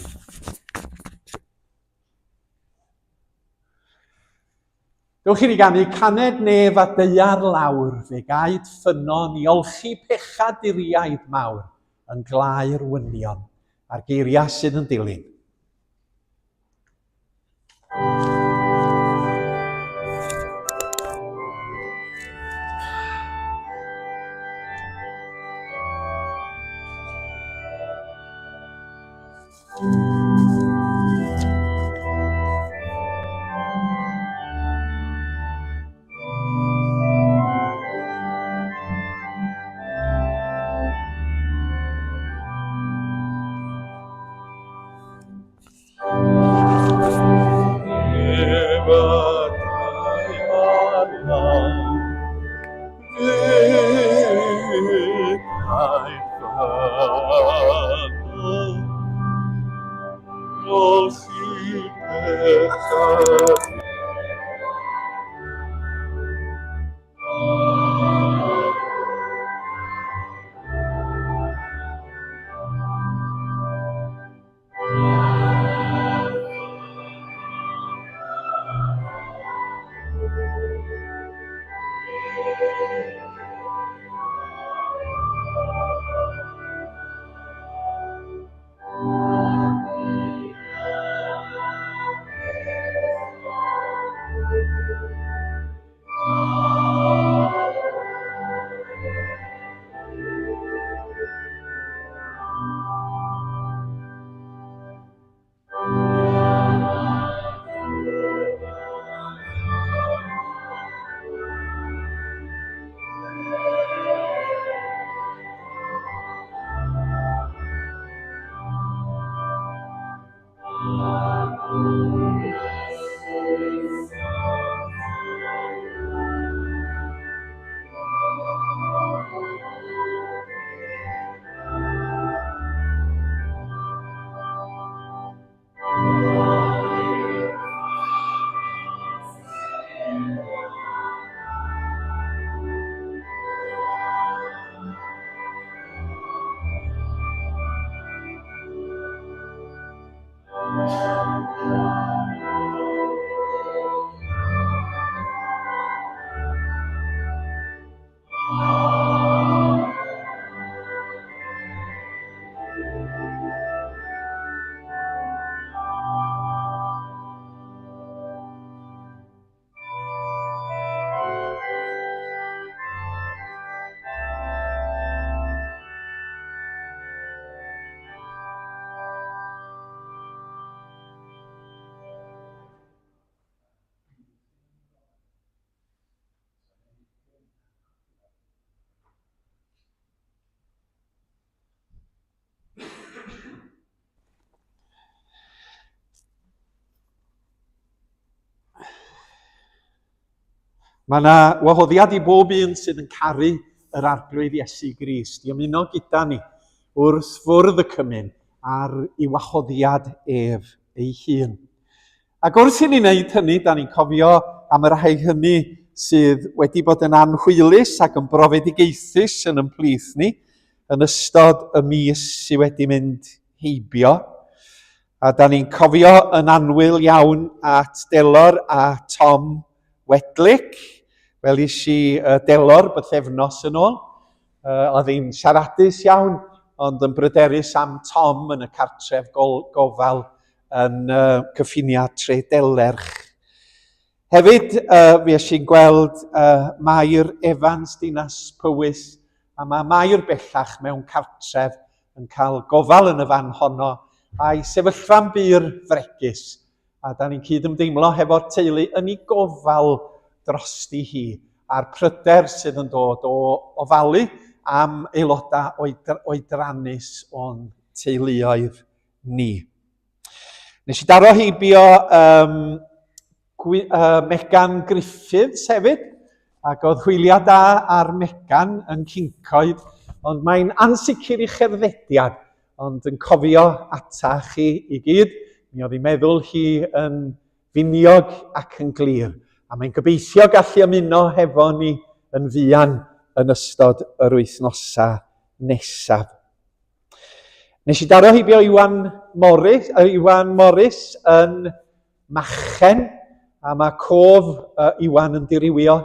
Dewch i ni ganu caned nef a deiar lawr, fe gaid ffynon i olchi pechaduriaid mawr yn glau'r wynion a'r geiriau sydd yn dilyn. Mae yna wahoddiad i bob un sydd yn caru yr arglwydd Iesu Grist i ymuno gyda ni wrth fwrdd y cymun ar ei wahoddiad ef ei hun. Ac wrth i ni wneud hynny, da ni'n cofio am y rhai hynny sydd wedi bod yn anhwylus ac yn brofedigaethus yn ymplith ni yn ystod y mis sydd wedi mynd heibio. A da ni'n cofio yn anwyl iawn at Delor a Tom Wedlick, fel i Delor bythefnos yn ôl. Oedd hi'n siaradus iawn, ond yn bryderus am Tom yn y cartref gofal yn cyffiniau Tre Delerch. Hefyd, fi eisiau gweld Mair Evans Dinas Powys, a mae Mair bellach mewn cartref yn cael gofal yn y fan honno, a'i sefyllfa'n byr fregus. A da ni'n cydymdeimlo hefo'r teulu yn ei gofal drosti hi, a'r pryder sydd yn dod o ofalu am aelodau oedrannus o'n teuluoedd ni. Nes i daro heibio Megan Griffiths hefyd, ac oedd hwyliau da ar Megan yn Cincoed, ond mae'n ansicr i cherddediad, ond yn cofio ata chi i gyd, mi oedd hi'n meddwl hi yn finiog ac yn glir, a mae'n gobeithio gallu ymuno hefo ni yn fuan yn ystod yr wythnosau nesaf. Nes i daro heibio Iwan Morris yn Machen, a mae cof Iwan yn dirywio,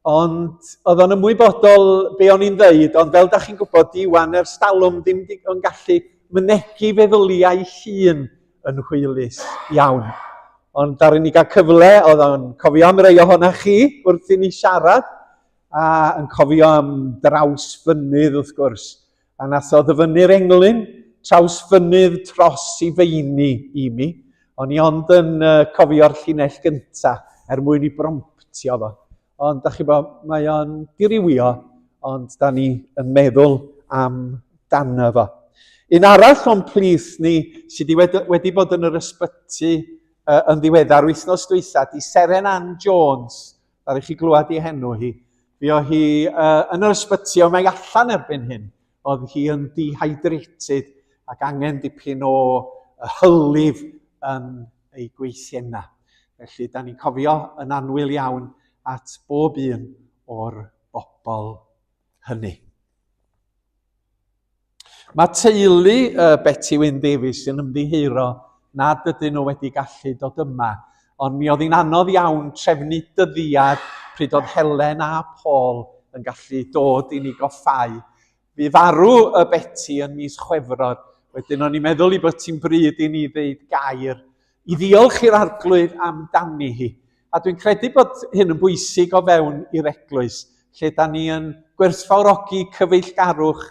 ond oedd o'n ymwybodol be o'n i'n ddeud, ond fel da chi'n gwybod, Iwan ers talwm ddim yn gallu mynegu feddyliau hun yn hwylus iawn. Ond ar ni gael cyfle, oedd o'n cofio am rei ohonoch chi wrth i ni siarad, a yn cofio am draws fynydd wrth gwrs. A nath o ddyfynnu'r englyn, traws fynydd tros i feini i mi, ond i ond yn cofio'r llinell gynta mwyn i bromptio fo. Ond da chi bod, mae o'n dirywio, ond da ni yn meddwl am dano fo. Un arall o'n plith ni sydd wedi bod yn yr ysbyty yn ddiweddar wythnos dwytha, di Seren Ann Jones, ar eich chi glwad i henw hi. Fi o hi yn yr ysbyty, ond mae allan erbyn hyn, oedd hi yn dehydrated ac angen dipyn o hylif yn ei gweithienna. Felly, da ni'n cofio yn anwyl iawn at bob un o'r bobl hynny. Mae teulu Betty Wyn Davies yn ymddiheuro nad ydyn nhw wedi gallu dod yma, ond mi oedd hi'n anodd iawn trefnu dyddiad pryd oedd Helen a Paul yn gallu dod i ni goffau. Fi farw Betty yn mis Chwefror, wedyn o'n i'n meddwl i bod ti'n bryd i ni ddeud gair, i ddiolch i'r arglwydd amdani hi. A dwi'n credu bod hyn yn bwysig o fewn i'r eglwys, lle da ni yn gwerthfawrogi cyfeillgarwch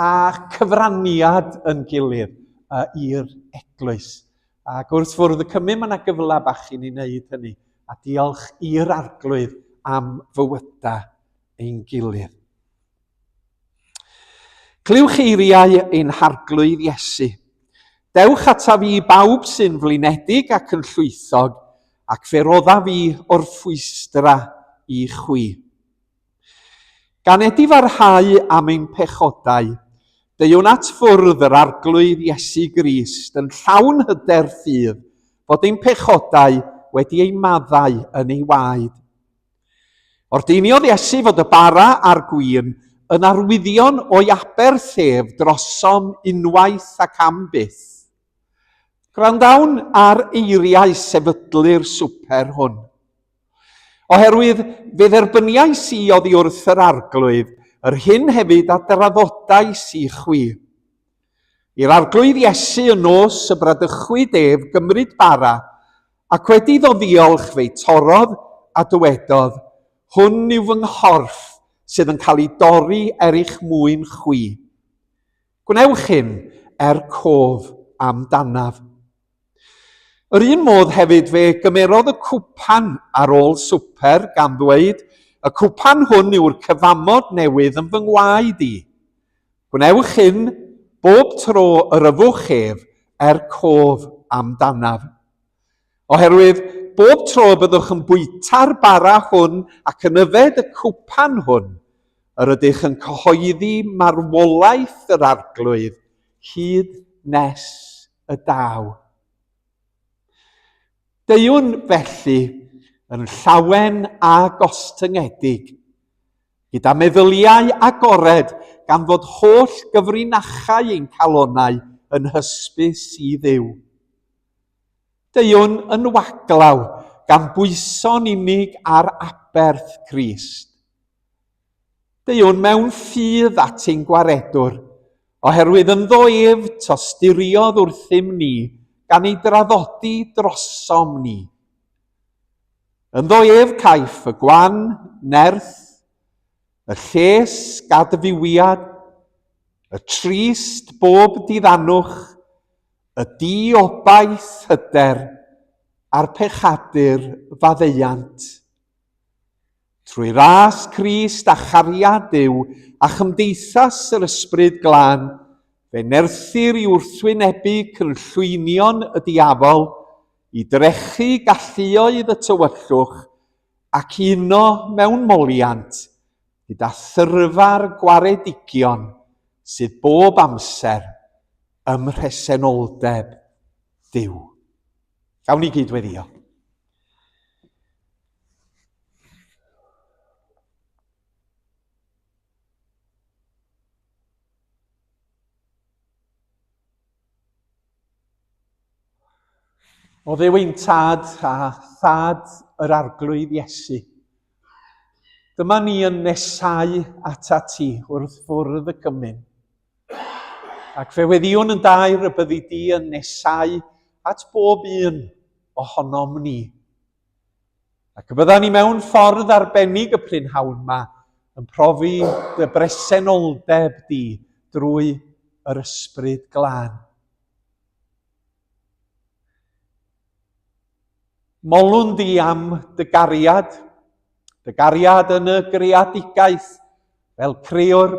a cyfraniad yn gilydd i'r eglwys. Ac wrth fwrdd y cymun, mae yna gyfle bach i ni wneud hynny, a diolch i'r arglwydd am fywydau ein gilydd. Cliwch eiriau ein harglwydd Iesu. Dewch ataf i bawb sy'n flinedig ac yn llwythog, ac fe rodda fi o'r ffwystra i chwi. Gan edi farhau am ein pechodau, deuwn at ffwrdd yr arglwydd Iesu Grist yn llawn hyder ffydd fod ein pechodau wedi ei maddau yn ei waed. Ordeiniodd Iesu fod y bara a'r gwyn yn arwyddion o'i aberthef drosom unwaith ac am byth. Gwrandawn ar eiriau sefydlu'r swper hwn. Oherwydd fe dderbyniais i oddi wrth yr arglwydd, yr hyn hefyd a draddodais i chwi. I'r arglwydd Iesu yn nos y bradychwyd ef gymryd bara, ac wedi iddo ddiolch fe'i torodd a dywedodd, hwn yw fy nghorff sydd yn cael ei dorri eich mwyn chwi. Gwnewch hyn cof amdanaf. Yr un modd hefyd fe gymerodd y cwpan ar ôl swper gan ddweud, y cwpan hwn yw'r cyfamod newydd yn fy ngwaed i. Gwnewch hyn bob tro yr yfwch ef cof amdanaf. Oherwydd bob tro byddwch yn bwyta'r bara hwn ac yn yfed y cwpan hwn, yr ydych yn cyhoeddi marwolaeth yr arglwydd hyd nes y daw. Deiwn felly yn llawen a gostyngedig, gyda meddyliau agored gan fod holl gyfrinachau ein calonnau yn hysbys i Dduw. Deiwn yn waglaw gan bwyso'n unig ar aberth Crist. Deiwn mewn ffydd at ein gwaredwr, oherwydd yn ddoef tosturiodd wrthym ni gan ei draddodi drosom ni. Yn ddoef caiff y gwan, nerth, y lles gadfywiad, y trist bob diddanwch, y diobaith hyder a'r pechadur faddeuant. Trwy ras Crist a chariad Duw a chymdeithas yr ysbryd glân, fe nerthir i wrthwynebu cynllwynion y diafol, i drechu galluoedd y tywyllwch ac uno mewn moliant gyda thyrfa'r gwaredigion sydd bob amser ym mhresenoldeb Duw. Gawn ni gydweddio. O Dduw ein tad a thad yr arglwydd Iesu, dyma ni yn nesau ata ti wrth fwrdd y cymyn. Ac fe weddiwn yn dair y byddi di yn nesau at bob un ohonom ni. Ac y bydda ni mewn ffordd arbennig y prynhawn yma yn profi dy bresenoldeb di drwy yr ysbryd glân. Molwn di am dy gariad yn y greadigaeth fel crewr,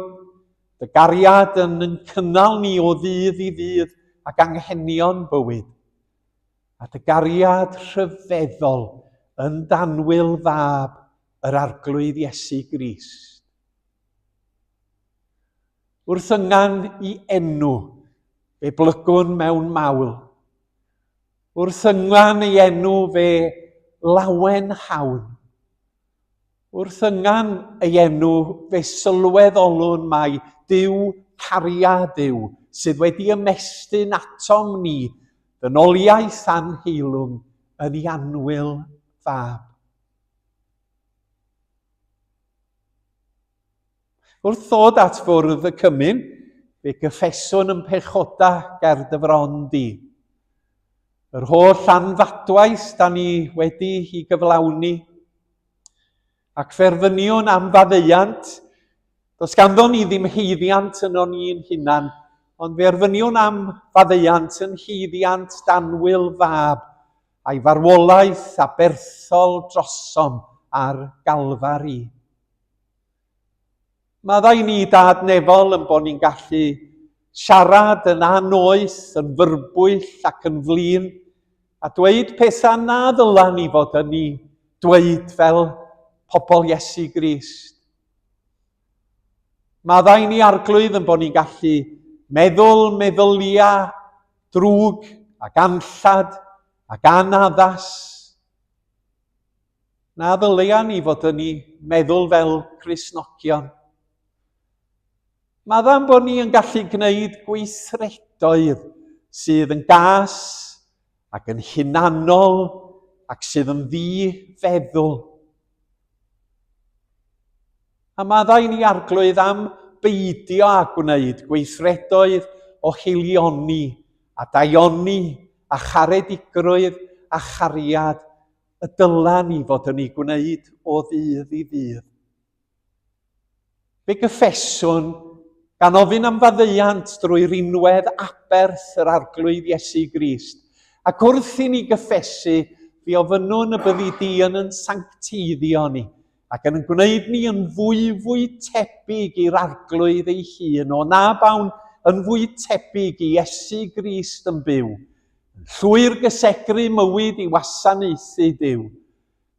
dy gariad yn cynnal ni o ddydd i ddydd ac anghenion bywyd, a dy gariad rhyfeddol yn danwyl fab yr arglwydd Iesu Grist. Wrth yngan i enw fe blygwn mewn mawl, wrth yngan ei enw fe lawen hawn, wrth yngan ei enw fe sylweddolwn mai Duw cariad Duw sydd wedi ymestyn atom ni ddynoliaeth anheilwng yn ei anwyl fab. Wrth ddod at fwrdd y cymyn, fe gyffeswn yn pechoda ger dy fron di. Yr holl anfadwaith da ni wedi ei gyflawni, ac ferfyniwn am faddeuant, does ganddo ni ddim heiddiant yno ni'n hunan, ond ferfyniwn am faddeuant yn heiddiant danwyl fab, a'i farwolaeth a berthol drosom ar galfari. Maddai ni dadnefol yn bod ni'n gallu siarad yn anoeth, yn fyrbwyll ac yn flin, a dweud pethau na ddylan ni fod yn ni dweud fel pobl Iesu Grist. Maddai ni arglwydd yn bod ni'n gallu meddwl meddylia drwg ac anllad ac anaddas. Na ddylia ni fod yn ni meddwl fel Cristnogion. Maddai'n bod ni yn gallu gwneud gweithredoedd sydd yn gas ac yn hunanol ac sydd yn ddi-feddwl. A maddai ni arglwydd am beidio a gwneud gweithredoedd o hilioni a daioni a charedigrwydd a chariad y dylan ni fod yn ei gwneud o ddydd i ddydd. Fe gyffeswn gan ofyn am faddeuant drwy'r unwedd aberth yr arglwydd Iesu Grist, ac wrth i ni gyffesu, fe ofynnwn y byddi di yn sancteiddio ni, ac yn gwneud ni yn fwy tebyg i'r arglwydd ei hun, o na bawn yn fwy tebyg i Iesu Grist yn byw, Llwyr gysegru mywyd i wasanaethu Duw.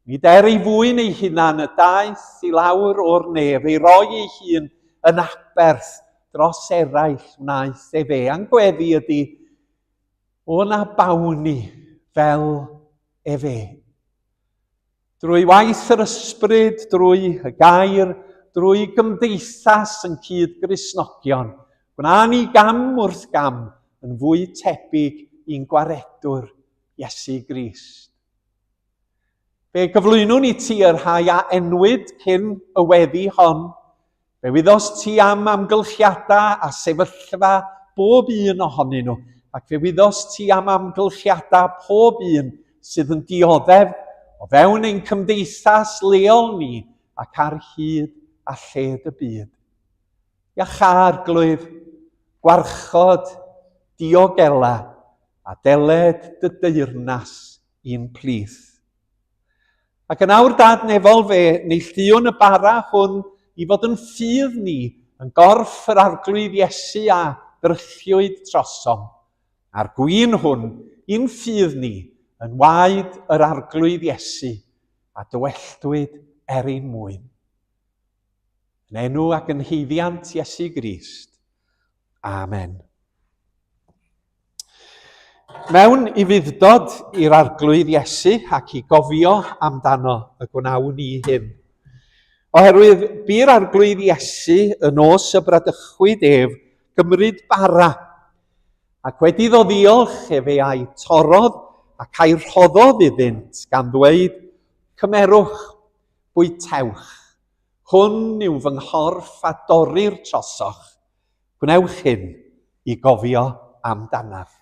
Nid er ei fwyn ei hunan y daeth i lawr o'r nef, ei roi ei hun yn aberth dros eraill wnaeth fe. Angweddi ydy, o na bawni fel fe. Drwy waith yr ysbryd, drwy y gair, drwy gymdeithas yn cyd-Gristnogion, gwna ni gam wrth gam yn fwy tebyg i'n gwaredwr Iesu Grist. Fe gyflwynwn ni ti yr rhai a enwyd cyn y weddi hon. Fe wyddos ti am amgylchiadau a sefyllfa bob un ohonyn nhw, ac fe wyddos ti am amgylchiadau pob un sydd yn dioddef o fewn ein cymdeithas leol ni ac ar hyd a lled y byd. Iachar glwyf, gwarchod, diogela a deled dy deyrnas i'n plith. Ac yn awr dadnefol fe, neilltuwn y bara hwn i fod yn ffydd ni yn gorff yr arglwydd Iesu a drychiwyd trosom. A'r gwyn hwn, i'n ffydd ni yn waed yr arglwydd Iesu a dywelltwyd ein mwyn. Yn enw ac yn haeddiant Iesu Grist. Amen. Mewn i fuddod i'r arglwydd Iesu ac i gofio amdano y gwnawn ni hyn. Oherwydd bu'r arglwydd Iesu yn os y bradychwyd ef gymryd bara, ac wedi ddod ddiolch fe a'i torodd ac a'i rhoddodd iddynt gan ddweud, cymerwch, bwytewch, hwn yw fy nghorff a dorri'r trosoch, gwnewch hyn i gofio amdanaf.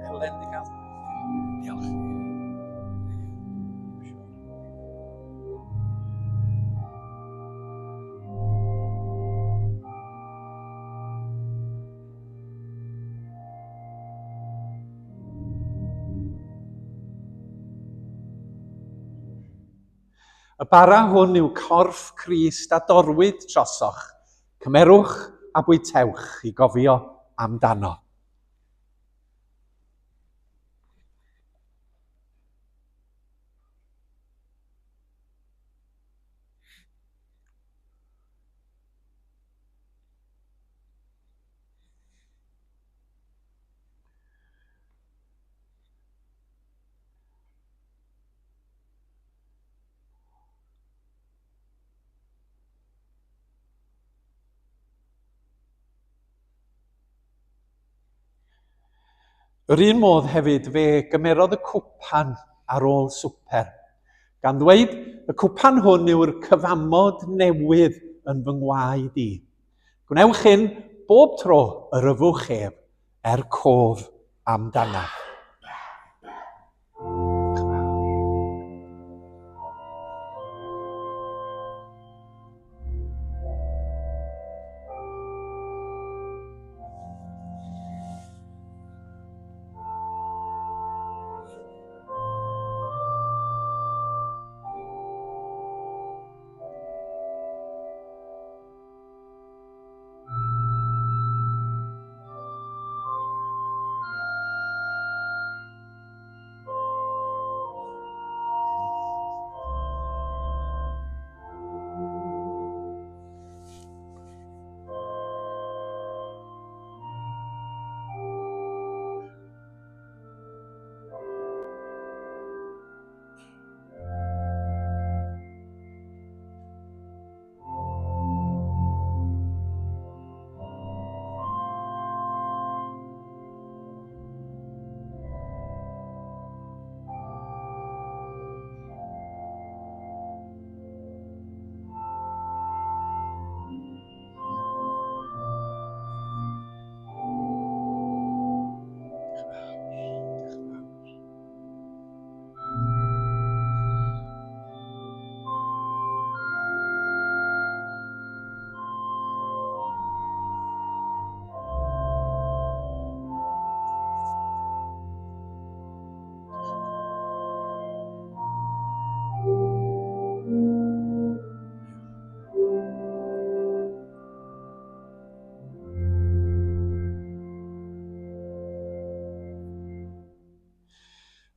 Helen di gael. Diolch. Y bara hwn yw corff Crist a dorwyd trosoch. Cymerwch a bwytewch i gofio amdano. Yr un modd hefyd fe gymerodd y cwpan ar ôl swper, gan ddweud y cwpan hwn yw'r cyfamod newydd yn fy ngwaed i. Gwnewch hyn bob tro yr yfwch ef cof amdana.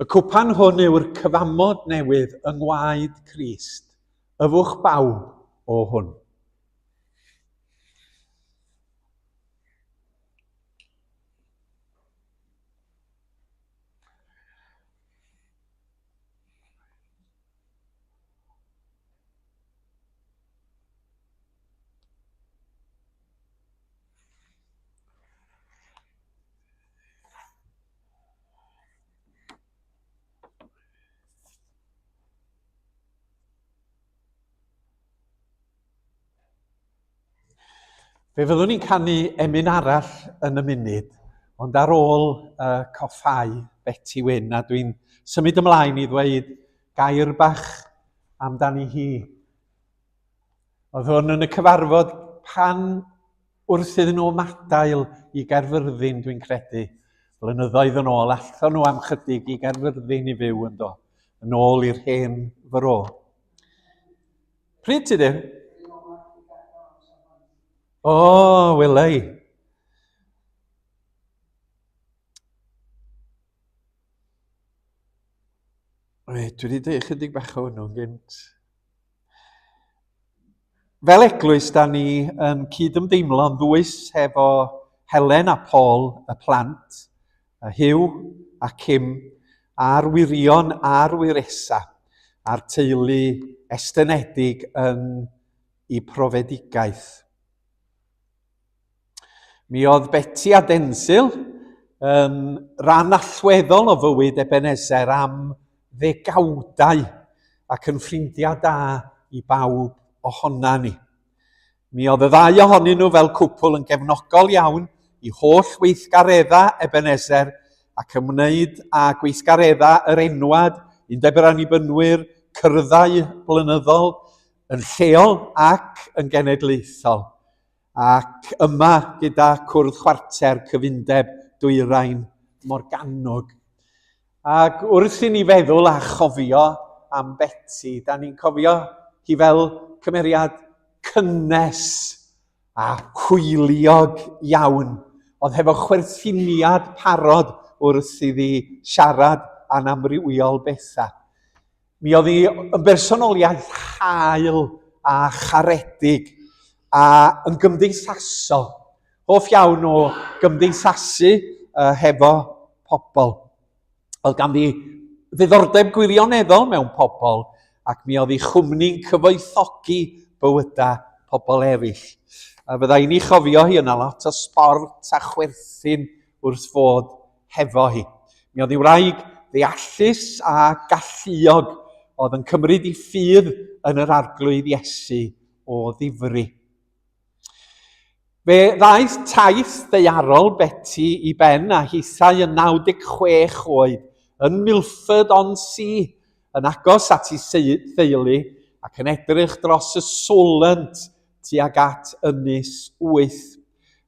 Y cwpan hwn yw'r cyfamod newydd yng ngwaed Crist. Yfwch bawb o hwn. Fe fyddwn ni'n canu emyn arall yn y munud, ond ar ôl coffau Betty Wyn, a dwi'n symud ymlaen i ddweud gair bach amdani hi. Oedd hwn yn y cyfarfod pan wrth iddyn nhw madael i Gaerfyrddin, dwi'n credu, blynyddoedd yn ôl, allan nhw am chydig i Gaerfyrddin i fyw yn do, yn ôl i'r hen fro. Pryd ti di? O, wela i. Dwi wedi dweud chydig bach o hwnnw gynt. Fel eglwys, da ni yn cydymdeimlo'n ddwys hefo Helen a Paul, y plant, y Hugh a Kim, a'r wirion a'r wiresa, a'r teulu estynedig yn eu profedigaeth. Mi oedd Betty a Denzil yn ran allweddol o fywyd Ebenezer am ddegawdau ac yn ffrindiau da i bawb ohona ni. Mi oedd y ddau ohonyn nhw fel cwpl yn gefnogol iawn i holl weithgareddau Ebenezer ac ymwneud â gweithgareddau yr enwad Undeb yr Annibynwyr, cyrddau blynyddol yn lleol ac yn genedlaethol. Ac yma gyda cwrdd chwarter cyfundeb Dwyrain Morgannwg. Ac wrth i ni feddwl a chofio am Betty, da ni'n cofio hi fel cymeriad cynnes a hwyliog iawn. Oedd hefo chwerthiniad parod wrth iddi siarad a'n amrywiol bethau. Mi oedd hi yn bersonoliaeth hael a charedig a yn gymdeithasol. Hoff iawn o gymdeithasu hefo pobl. Oedd ganddi ddiddordeb gwirioneddol mewn pobl ac mi oedd hi chwmni'n cyfoethogi bywydau pobl eraill. A fyddai ni chofio hi yna lot o sport a chwerthin wrth fod hefo hi. Mi oedd hi wraig ddeallus a galluog oedd yn cymryd ei ffydd yn yr arglwydd Iesu o ddifri. Fe ddaeth taith ddaearol Betty i ben a hithau yn 96 oed yn Milford-on-Sea yn agos at ei theulu ac yn edrych dros y Solent tuag at Ynys 8.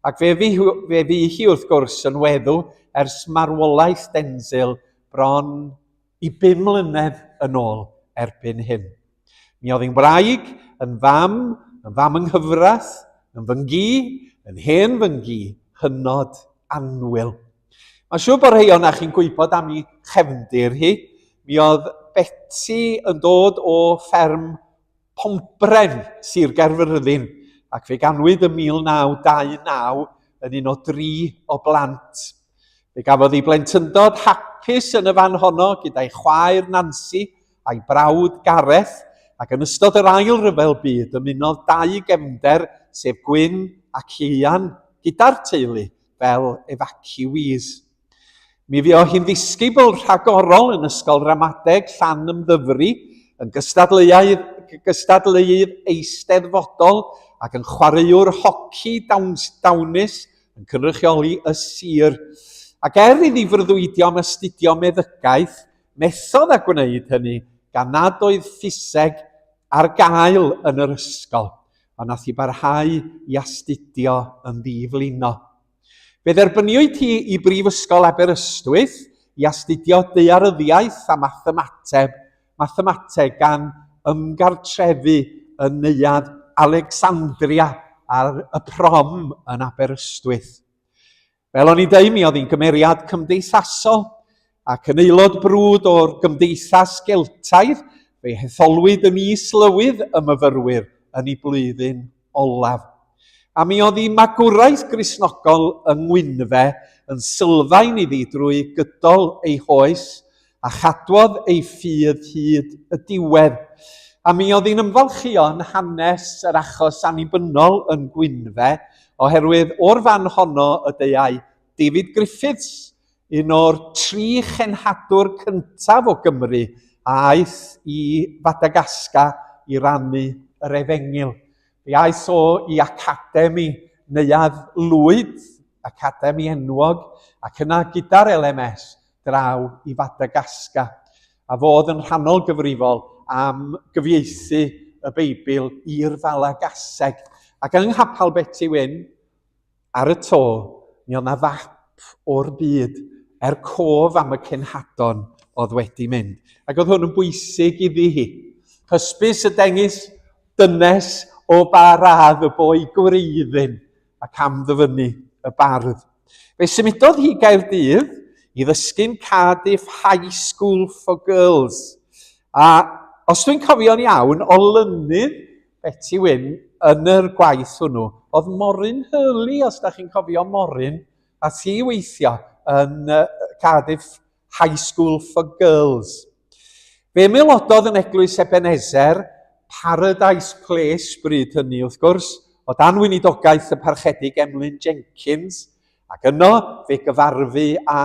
Ac fe fi hi wrth gwrs yn weddw ers marwolaeth Denzil bron i 5 mlynedd yn ôl erbyn hyn. Mi oedd hi'n wraig, yn fam yng nghyfraith, yn fy ngi, yn hen fy ngi, hynod annwyl. Mae'n siŵr bod rhai o'na chi'n gwybod am ei chefndir hi. Mi oedd Betty yn dod o fferm Pompren, Sir Gaerfyrddin, ac fe ganwyd yn 1929 yn un o 3 o blant. Fe gafodd ei blentyndod hapus yn y fan honno gyda'i chwaer Nancy a'i brawd Gareth, ac yn ystod yr ail ryfel byd ymunodd 2 gefnder, sef Gwyn ac Ian, gyda'r teulu fel evacuees. Mi fuodd hi'n ddisgybl rhagorol yn ysgol ramadeg Llanymddyfri, yn gystadleuir eisteddfodol ac yn chwaraewr hoci dawnus yn cynrychioli y sir. Ac iddi freuddwydio am astudio meddygaeth, methodd a gwneud hynny gan nad oedd ffiseg ar gael yn yr ysgol, ond nath hi barhau i astudio yn ddiflino. Fe dderbyniwyd hi i Brifysgol Aberystwyth i astudio daearyddiaeth a mathemateg gan ymgartrefu yn neuadd Alexandria ar y prom yn Aberystwyth. Fel o'n i dweud, mi oedd hi'n gymeriad cymdeithasol, ac yn aelod brwd o'r Gymdeithas Geltaidd, fe hetholwyd yn is-lywydd y myfyrwyr yn ei blwyddyn olaf. A mi oedd ei magwraeth Gristnogol yng Ngwynfe yn sylfaen iddi drwy gydol ei hoes a chadwodd ei ffydd hyd y diwedd. A mi oedd hi'n ymfalchio yn hanes yr achos annibynnol yn Gwynfe, oherwydd o'r fan honno y deuai David Griffiths, un o'r 3 chenhadwr cyntaf o Gymru, a aeth i Fadagascar i rannu yr Efengil. Fe aeth o i academi neuadd Lwyd, academi enwog, ac yna gyda'r LMS draw i Fadagascar. A fodd yn rhannol gyfrifol am gyfieithu y Beibl i'r Falagaseg. Ac yng Nghapel Betsi Wyn, ar y to, mi oedd 'na fap o'r byd, cof am y cenhadon oedd wedi mynd. Ac oedd hwn yn bwysig iddi hi. Hysbys y dengys dynes o barad y boi gwreiddyn ac am ddyfynu y bardd. Fe symudodd hi Gaerdydd i ddysgu'n Cardiff High School for Girls. A os dwi'n cofio'n iawn, o lynydd Betsi Wyn yn yr gwaith hwnnw, oedd Morin Hurley, os da chi'n cofio Morin, a thi weithio yn Cardiff High School for Girls. Fe milododd yn Eglwys Ebenezer, Paradise Place bryd hynny wrth gwrs, o dan weinidogaeth y parchedig Emlyn Jenkins, ac yno fe gyfarfu â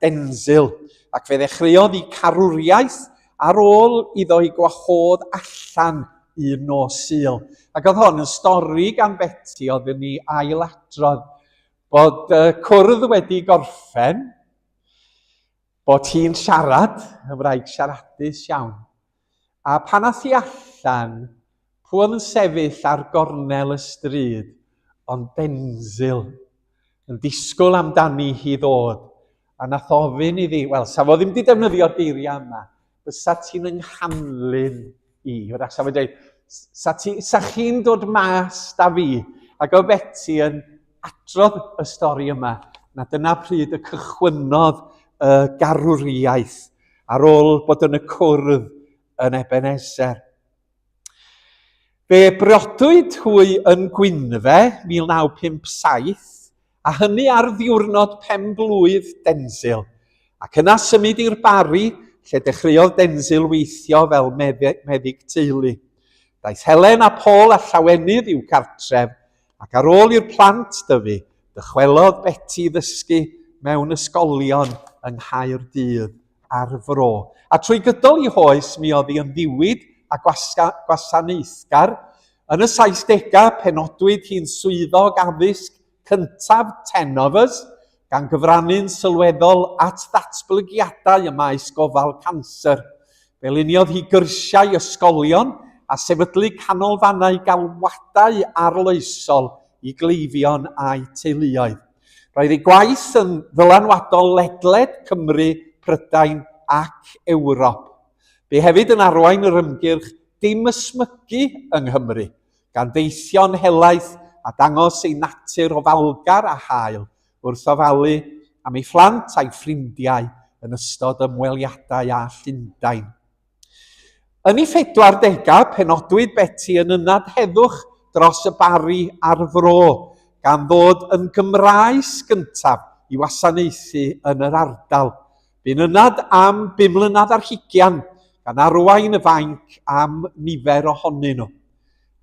Denzil, ac fe ddechreuodd i carwriaeth ar ôl iddo i gwahodd allan un nos Sul. Ac oedd hon yn stori gan Betsi oedd yn ei ailadrodd, bod cwrdd wedi gorffen, bod hi'n siarad, y wraig siaradus iawn. A pan ath hi allan, pwy oedd yn sefyll ar gornel y stryd, ond Denzil, yn disgwyl amdani hi ddod. A nath ofyn iddi, wel, sa fo ddim wedi defnyddio'r geiriau yma, bysa ti'n ynghanlyn i. Sa fo dweud, sa chi'n dod mas da fi. Ac o Betsi yn adrodd y stori yma, na dyna pryd y cychwynodd y garwriaeth ar ôl bod yn y cwrdd yn Ebenezer. Fe briodwyd hwy yn Gwynfe 1957, a hynny ar ddiwrnod penblwydd Denzil. Ac yna symud i'r Bari, lle dechreuodd Denzil weithio fel meddyg teulu. Daeth Helen a Paul a llawenydd i'w cartref, ac ar ôl i'r plant dyfu, dychwelodd Betsi ddysgu mewn ysgolion yng Nghaerdydd ar Fro. A trwy gydol ei hoes, mi oedd hi yn ddiwyd a gwasanaethgar. Yn y 70au, penodwyd hi'n swyddog addysg cyntaf Tenofers, gan gyfrannu'n sylweddol at ddatblygiadau y maes gofal canser. Fe luniodd hi gyrsiau ysgolion a sefydlu canolfannau galwadau arloesol i gleifion a'i teuluoedd. Roedd ei gwaith yn ddylanwadol ledled Cymru, Prydain ac Ewrop. Fe hefyd yn arwain yr ymgyrch Dim Ysmygu yng Nghymru, gan deithio'n helaeth a dangos ei natur ofalgar a hael wrth ofalu am ei phlant a'i ffrindiau yn ystod ymweliadau a Llundain. Yn ei 40au, penodwyd Betsi yn ynad heddwch dros y Bari ar Fro, gan ddod yn Gymraes gyntaf i wasanaethu yn yr ardal. Bu'n ynad am 5 mlynedd ar 20, gan arwain y fainc am nifer ohonyn nhw.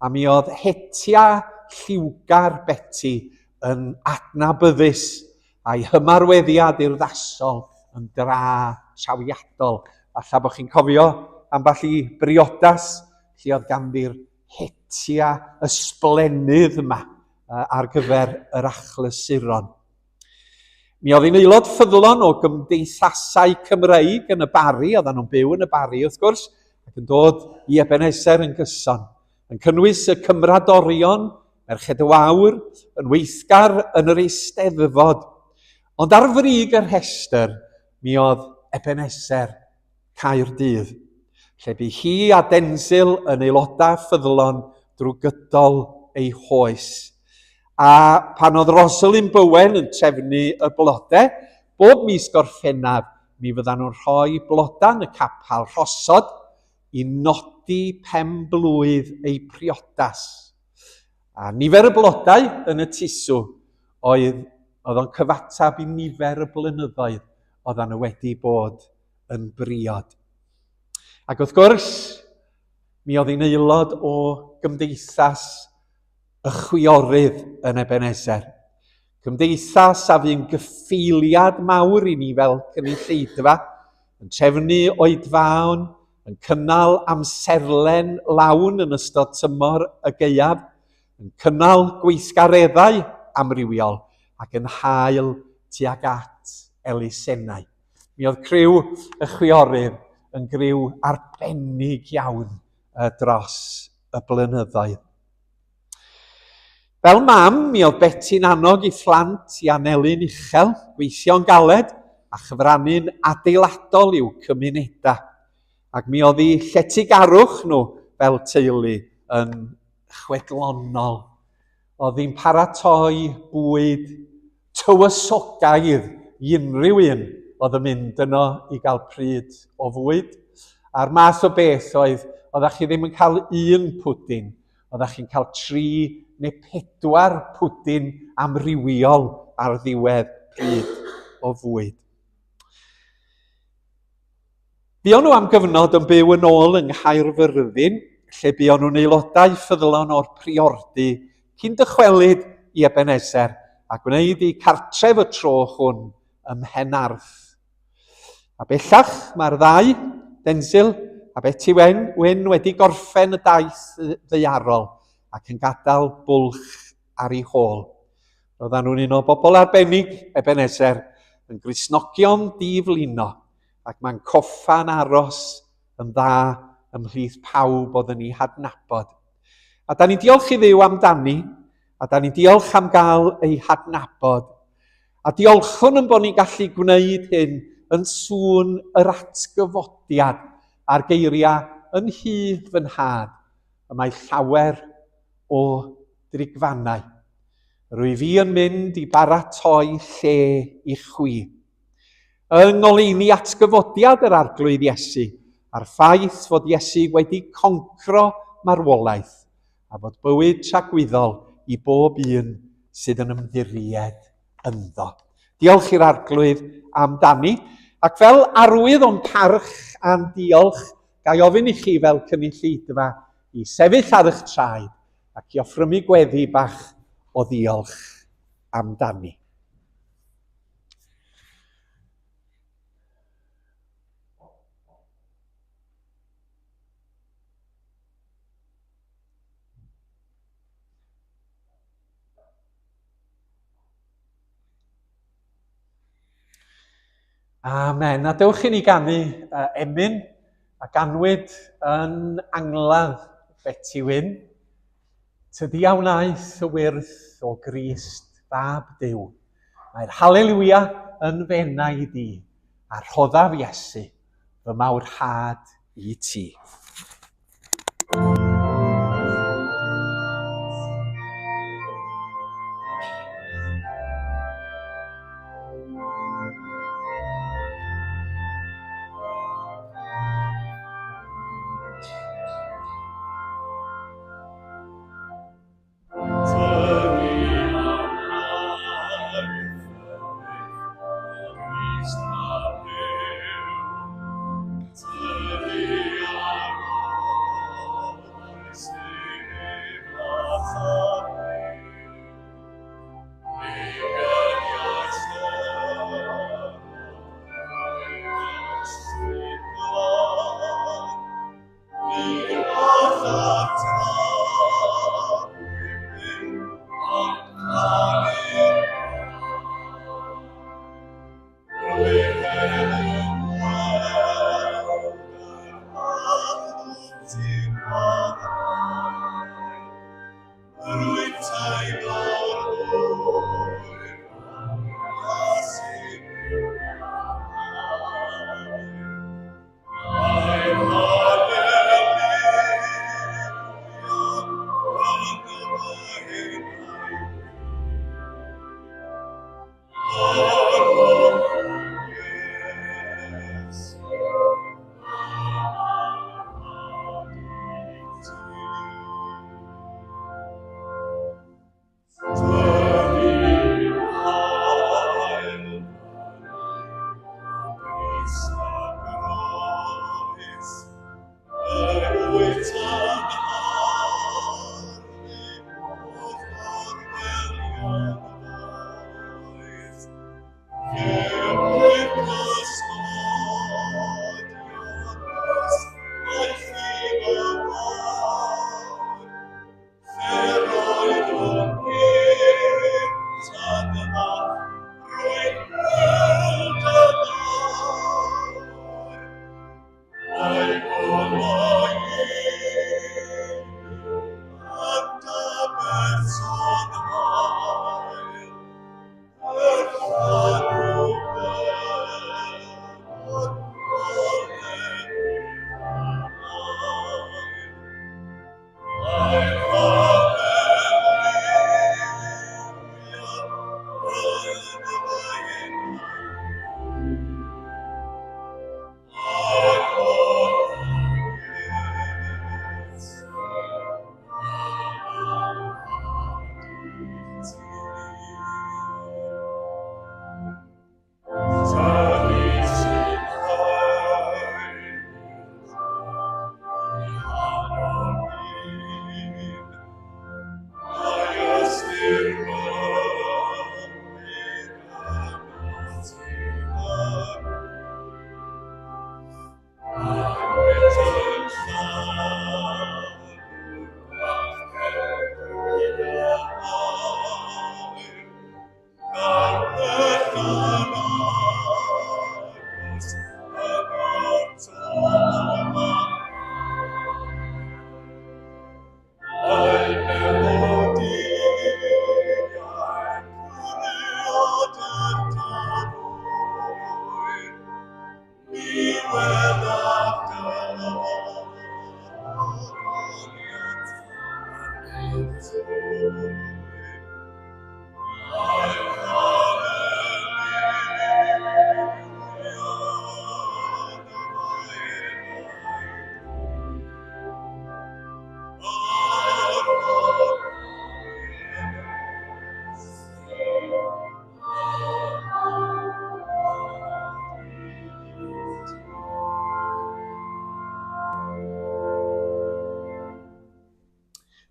A mi oedd hetia lliwgar Betsi yn adnabyddus a'i hymarweddiad urddasol yn dra trawiadol. Alla bod chi'n cofio ambell i briodas lle oedd ganddi'r hetia ysblennydd yma ar gyfer yr achlysuron. Mi oedd hi'n aelod ffyddlon o gymdeithasau Cymreig yn y Bari, oedden nhw'n byw yn y Bari wrth gwrs, ac yn dod i Ebenezer yn gyson, yn cynnwys y Cymradorion, Merched y Wawr, yn weithgar yn yr Eisteddfod. Ond ar frig yr rhestr, mi oedd Ebenezer Caerdydd, lle bu hi a Denzil yn aelodau ffyddlon drwy gydol ei hoes. A pan oedd Rosalind Bowen yn trefnu y blodau, bob mis Gorffennaf, mi fyddan nhw'n rhoi bloda yn y capal rhosod i nodi pen-blwydd ei priodas. A nifer y blodau yn y tisw oedd o'n cyfatab i nifer y blynyddoedd oeddan nhw wedi bod yn briod. Ac wrth gwrs, mi oedd hi'n aelod o gymdeithas y chwiorydd yn Ebenezer. Gymdeithas a fu'n gyffeiliad mawr i ni fel cynulleidfa, yn trefnu oedfaon, yn cynnal amserlen lawn yn ystod tymor y gaeaf, yn cynnal gweithgareddau amrywiol ac yn hael tuag at elusennau. Mi oedd criw y chwiorydd yn griw arbennig iawn dros y blynyddoedd. Fel mam, mi oedd Betty'n annog i phlant i Anelyn Uchel, gweithio'n galed a chyfrannu'n adeiladol i'w cymunedau. Ac mi oedd hi lletygarwch nhw fel teulu yn chwedlonol. Oedd hi'n paratoi bwyd tywysogaidd i unrhyw un oedd yn mynd yno i gael pryd o fwyd. A'r math o beth oeddech chi ddim yn cael un pwdin, oeddech chi'n cael 3 neu 4 pwdin amrywiol ar ddiwedd pryd o fwyd. Buon nhw am gyfnod yn byw yn ôl yng Nghaerfyrddin, lle buon nhw'n aelodau ffyddlon o'r priordy cyn dychwelyd i Ebenezer a gwneud i cartref y tro hwn ym Mhenarth. A bellach mae'r ddau, Denzil a Betty Wyn wedi gorffen y daith ddaearol ac yn gadael bwlch ar ei hôl. Roeddan nhw'n un o bobl arbennig Ebenezer yn Gristnogion diflino ac mae'n coffa'n aros yn dda ymhlith pawb oedd yn ei hadnabod. A da ni'n diolch i Dduw amdani, a da ni'n diolch am gael ei hadnabod. A diolchwn yn bod ni'n gallu gwneud hyn yn sŵn yr atgyfodiad a'r geiriau yn hydd fy nhad, y mae llawer o drigfannau. Rwy fi yn mynd i baratoi lle i chwi. Yng ngoleuni atgyfodiad yr arglwydd Iesu, a'r ffaith fod Iesu wedi concro marwolaeth, a fod bywyd tragwyddol i bob un sydd yn ymddiried ynddo. Diolch i'r arglwydd amdani, ac fel arwydd o'n parch a'n diolch, gai ofyn i chi fel cynulleidfa i sefyll ar eich traed ac i offrymu gweddi bach o ddiolch amdani. Amen. A dewch i ni ganu emyn a ganwyd yn angladd Betty Wyn. Tydi a wnaeth y wyrth o Grist fab Duw. Mae'r Halleluia yn fenai di, a rhoddaf Iesu, fy mawrhad i ti.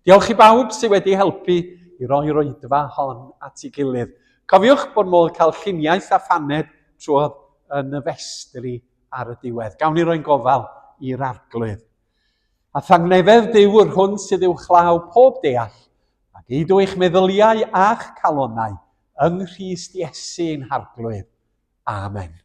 Diolch i bawb sydd wedi helpu i roi'r oedfa hon at ei gilydd. Cofiwch bod modd cael lluniaeth a phaned trwodd yn y festri ar y diwedd. Gawn ni roi'n gofal i'r arglwydd. A thangnefedd Duw yr hwn sydd uwchlaw pob deall, ac eidw eich meddyliau a'ch calonnau yng Nghrist Iesu'n harglwydd. Amen.